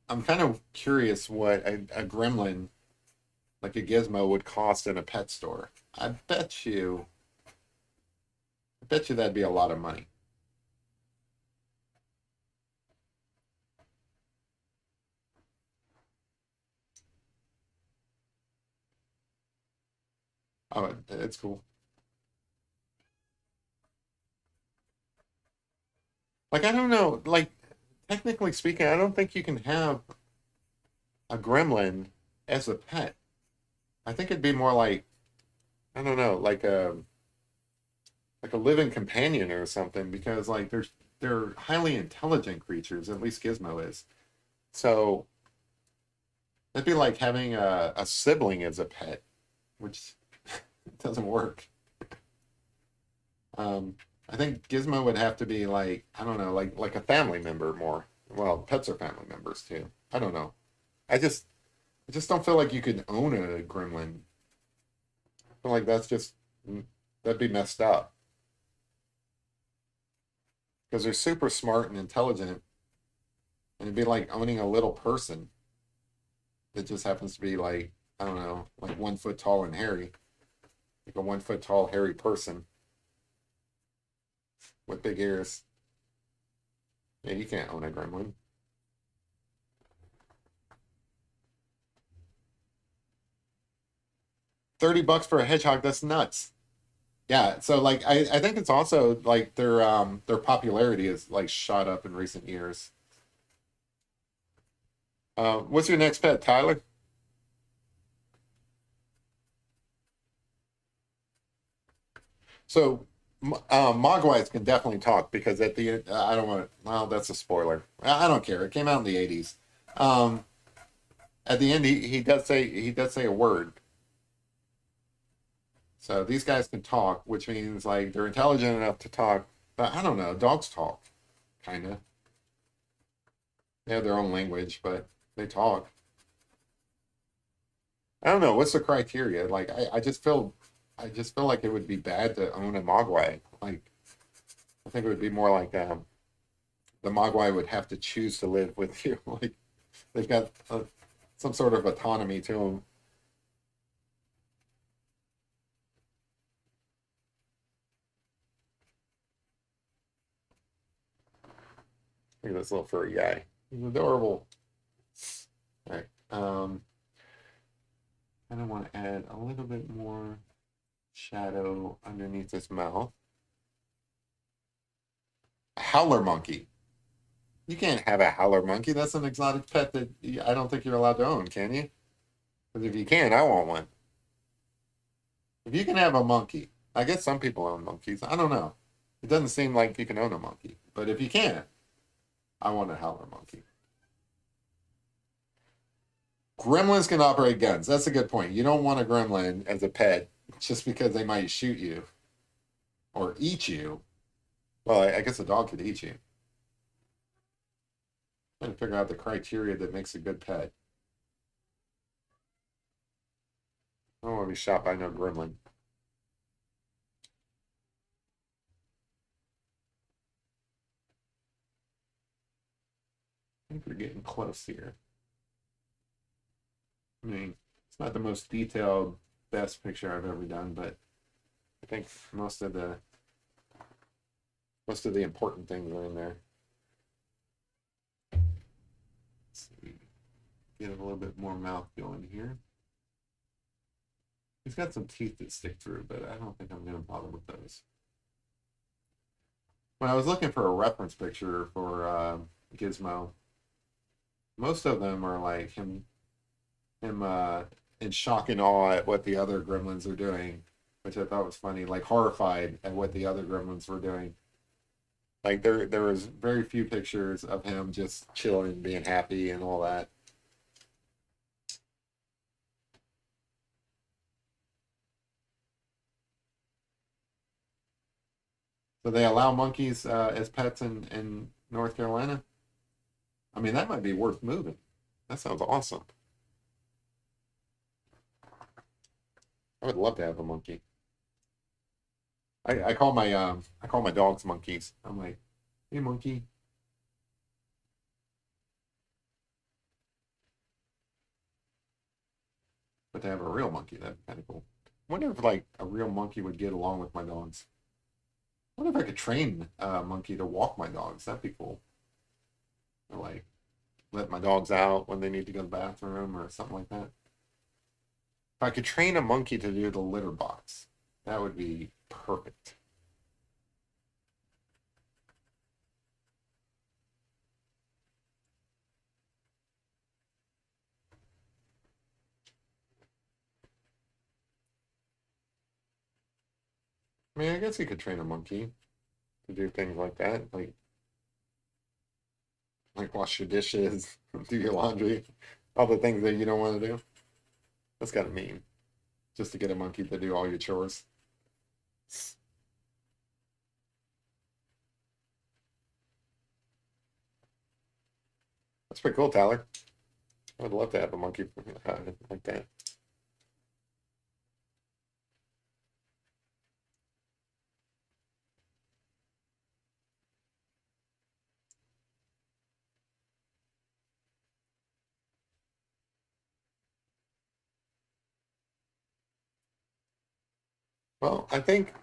I'm kind of curious what a gremlin like a Gizmo would cost in a pet store. I bet you that'd be a lot of money. Oh, it's cool. Like I don't know, like technically speaking, I don't think you can have a gremlin as a pet. I think it'd be more like I don't know, like a living companion or something because like they're highly intelligent creatures, at least Gizmo is. So that'd be like having a sibling as a pet, which doesn't work. Um, I think Gizmo would have to be like I don't know, like a family member more. Well, pets are family members too. I don't know. I just I just don't feel like you could own a gremlin. I feel like that'd be messed up because they're super smart and intelligent, and it'd be like owning a little person that just happens to be like I don't know, like 1 foot tall and hairy, like a 1 foot tall hairy person with big ears. Yeah, you can't own a gremlin. $30 for a hedgehog, that's nuts. Yeah, so like I think it's also like their popularity is like shot up in recent years. What's your next pet, Tyler? So Mogwais can definitely talk because at the end, I don't want to, well, that's a spoiler. I don't care. It came out in the 80s. Um, at the end, he does say a word. So these guys can talk, which means like they're intelligent enough to talk. But I don't know. Dogs talk, kind of. They have their own language, but they talk. I don't know. What's the criteria? Like I just feel like it would be bad to own a Mogwai. Like I think it would be more like the Mogwai would have to choose to live with you. Like they've got some sort of autonomy to them. Look at this little furry guy. He's adorable. All right. And I want to add a little bit more shadow underneath his mouth. A howler monkey. You can't have a howler monkey. That's an exotic pet that I don't think you're allowed to own, can you? Because if you can, I want one. If you can have a monkey, I guess some people own monkeys. I don't know. It doesn't seem like you can own a monkey. But if you can, I want a howler monkey. Gremlins can operate guns. That's a good point. You don't want a gremlin as a pet just because they might shoot you or eat you. Well, I guess a dog could eat you. Trying to figure out the criteria that makes a good pet. I don't want to be shot by no gremlin. I think we're getting close here. I mean, it's not the most detailed, best picture I've ever done, but I think most of the important things are in there. Let's see. Get a little bit more mouth going here. He's got some teeth that stick through, but I don't think I'm going to bother with those. When I was looking for a reference picture for Gizmo, most of them are like him in shock and awe at what the other gremlins are doing, which I thought was funny, like horrified at what the other gremlins were doing. Like there was very few pictures of him just chilling, being happy, and all that. So they allow monkeys as pets in North Carolina. I mean, that might be worth moving. That sounds awesome. I would love to have a monkey. I call my dogs monkeys. I'm like, hey monkey. But to have a real monkey, that'd be kind of cool. I wonder if like a real monkey would get along with my dogs. I wonder if I could train a monkey to walk my dogs. That'd be cool. Or like let my dogs out when they need to go to the bathroom or something like that. If I could train a monkey to do the litter box, that would be perfect. I mean, I guess you could train a monkey to do things like that, like wash your dishes, do your laundry, all the things that you don't want to do. That's kind of mean, just to get a monkey to do all your chores. That's pretty cool, Tyler. I would love to have a monkey like that. Well, I think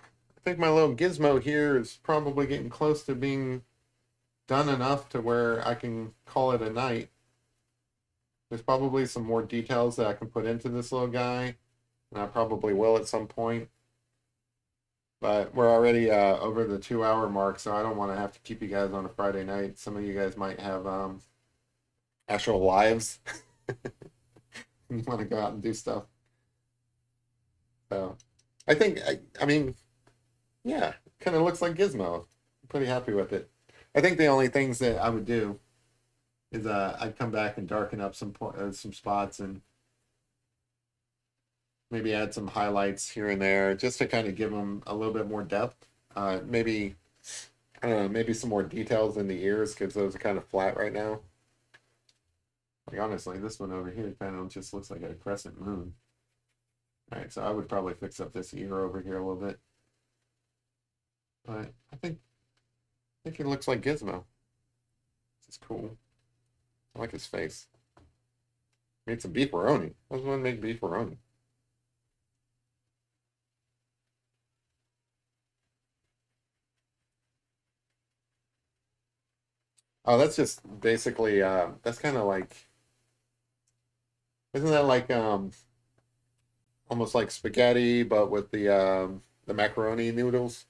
my little gizmo here is probably getting close to being done enough to where I can call it a night. There's probably some more details that I can put into this little guy. And I probably will at some point. But we're already over the 2 hour mark, so I don't want to have to keep you guys on a Friday night. Some of you guys might have actual lives. You want to go out and do stuff. So I think, I mean, yeah, kind of looks like Gizmo. I'm pretty happy with it. I think the only things that I would do is I'd come back and darken up some spots and maybe add some highlights here and there just to kind of give them a little bit more depth. Maybe, I don't know, maybe some more details in the ears because those are kind of flat right now. Like honestly, this one over here kind of just looks like a crescent moon. All right, so I would probably fix up this ear over here a little bit. But I think it looks like Gizmo. This is cool. I like his face. Made some beefaroni. I was going to make beefaroni. Oh, that's just basically that's kind of like, isn't that like almost like spaghetti but with the macaroni noodles?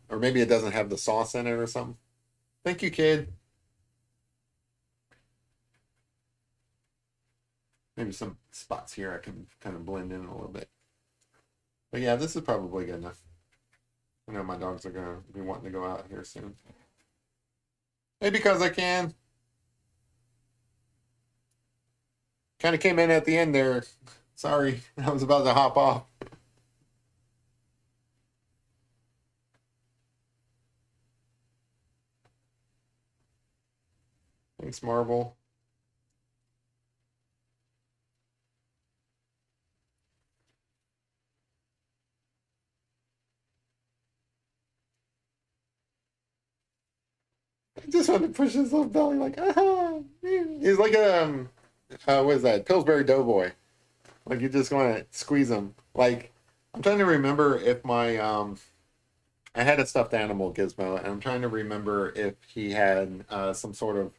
Or maybe it doesn't have the sauce in it or something. Thank you, kid. Maybe some spots here I can kind of blend in a little bit. But yeah, this is probably good enough. I know my dogs are gonna be wanting to go out here soon. Hey, because I can. Kind of came in at the end there. Sorry, I was about to hop off. Thanks, Marvel. I just want to push his little belly like, ah. He's like what is that? Pillsbury Doughboy. Like you just want to squeeze him. Like I'm trying to remember if my I had a stuffed animal Gizmo, and I'm trying to remember if he had some sort of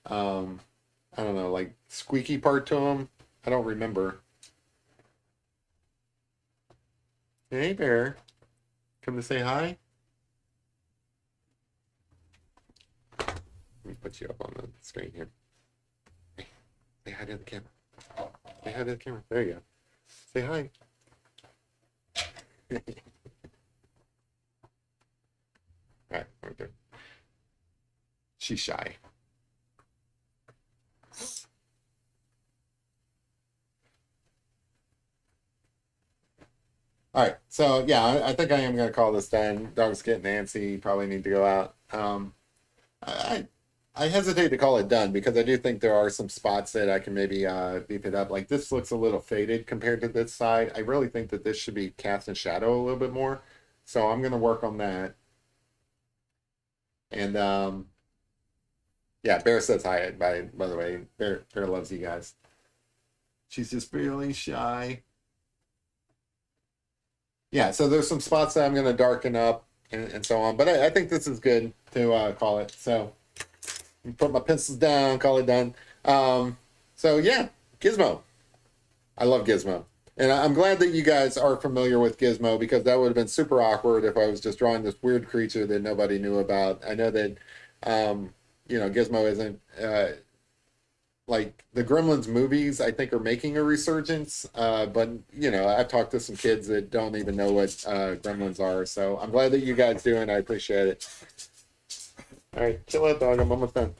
I don't know, like squeaky part to him. I don't remember. Hey, bear, come to say hi. Let me put you up on the screen here. Say hi to the camera. Say hi to the camera. There you go. Say hi. All right there. She's shy. All right, so yeah, I think I am gonna call this done. Dog's getting antsy. Probably need to go out. I I hesitate to call it done because I do think there are some spots that I can maybe beef it up. Like this looks a little faded compared to this side. I really think that this should be cast in shadow a little bit more. So I'm gonna work on that. And yeah, Bear says hi by the way. Bear loves you guys. She's just really shy. Yeah, so there's some spots that I'm gonna darken up and so on. But I think this is good to call it. So put my pencils down, call it done. So yeah, Gizmo. I love Gizmo. And I'm glad that you guys are familiar with Gizmo because that would have been super awkward if I was just drawing this weird creature that nobody knew about. I know that, Gizmo isn't like the Gremlins movies, I think, are making a resurgence. But, I've talked to some kids that don't even know what Gremlins are. So I'm glad that you guys do, and I appreciate it. All right, chill out, dog. I'm almost done.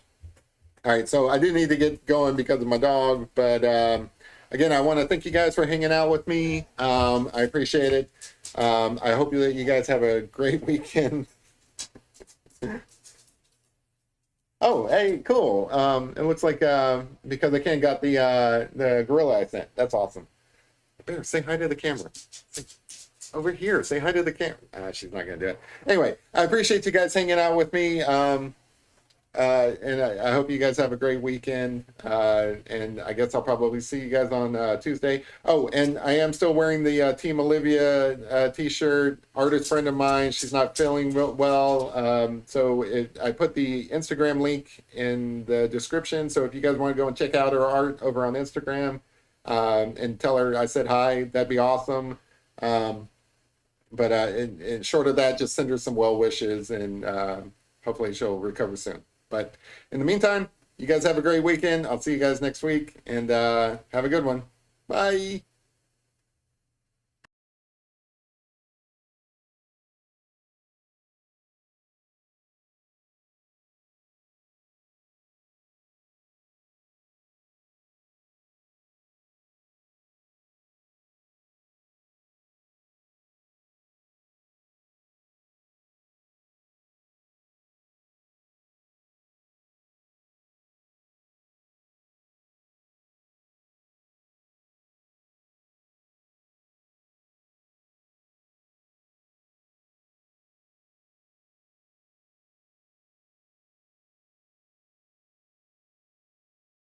All right, so I do need to get going because of my dog, but again, I want to thank you guys for hanging out with me. I appreciate it. I hope that you guys have a great weekend. Oh, hey, cool. It looks like because I can't got the gorilla accent. That's awesome. Bear, say hi to the camera. Over here, say hi to the camera. She's not gonna do it. Anyway, I appreciate you guys hanging out with me. And I hope you guys have a great weekend. And I guess I'll probably see you guys on Tuesday. Oh, and I am still wearing the Team Olivia t-shirt. Artist friend of mine. She's not feeling real well. I put the Instagram link in the description. So if you guys want to go and check out her art over on Instagram and tell her I said hi, that'd be awesome. But in short of that, just send her some well wishes and hopefully she'll recover soon. But in the meantime, you guys have a great weekend. I'll see you guys next week and have a good one. Bye.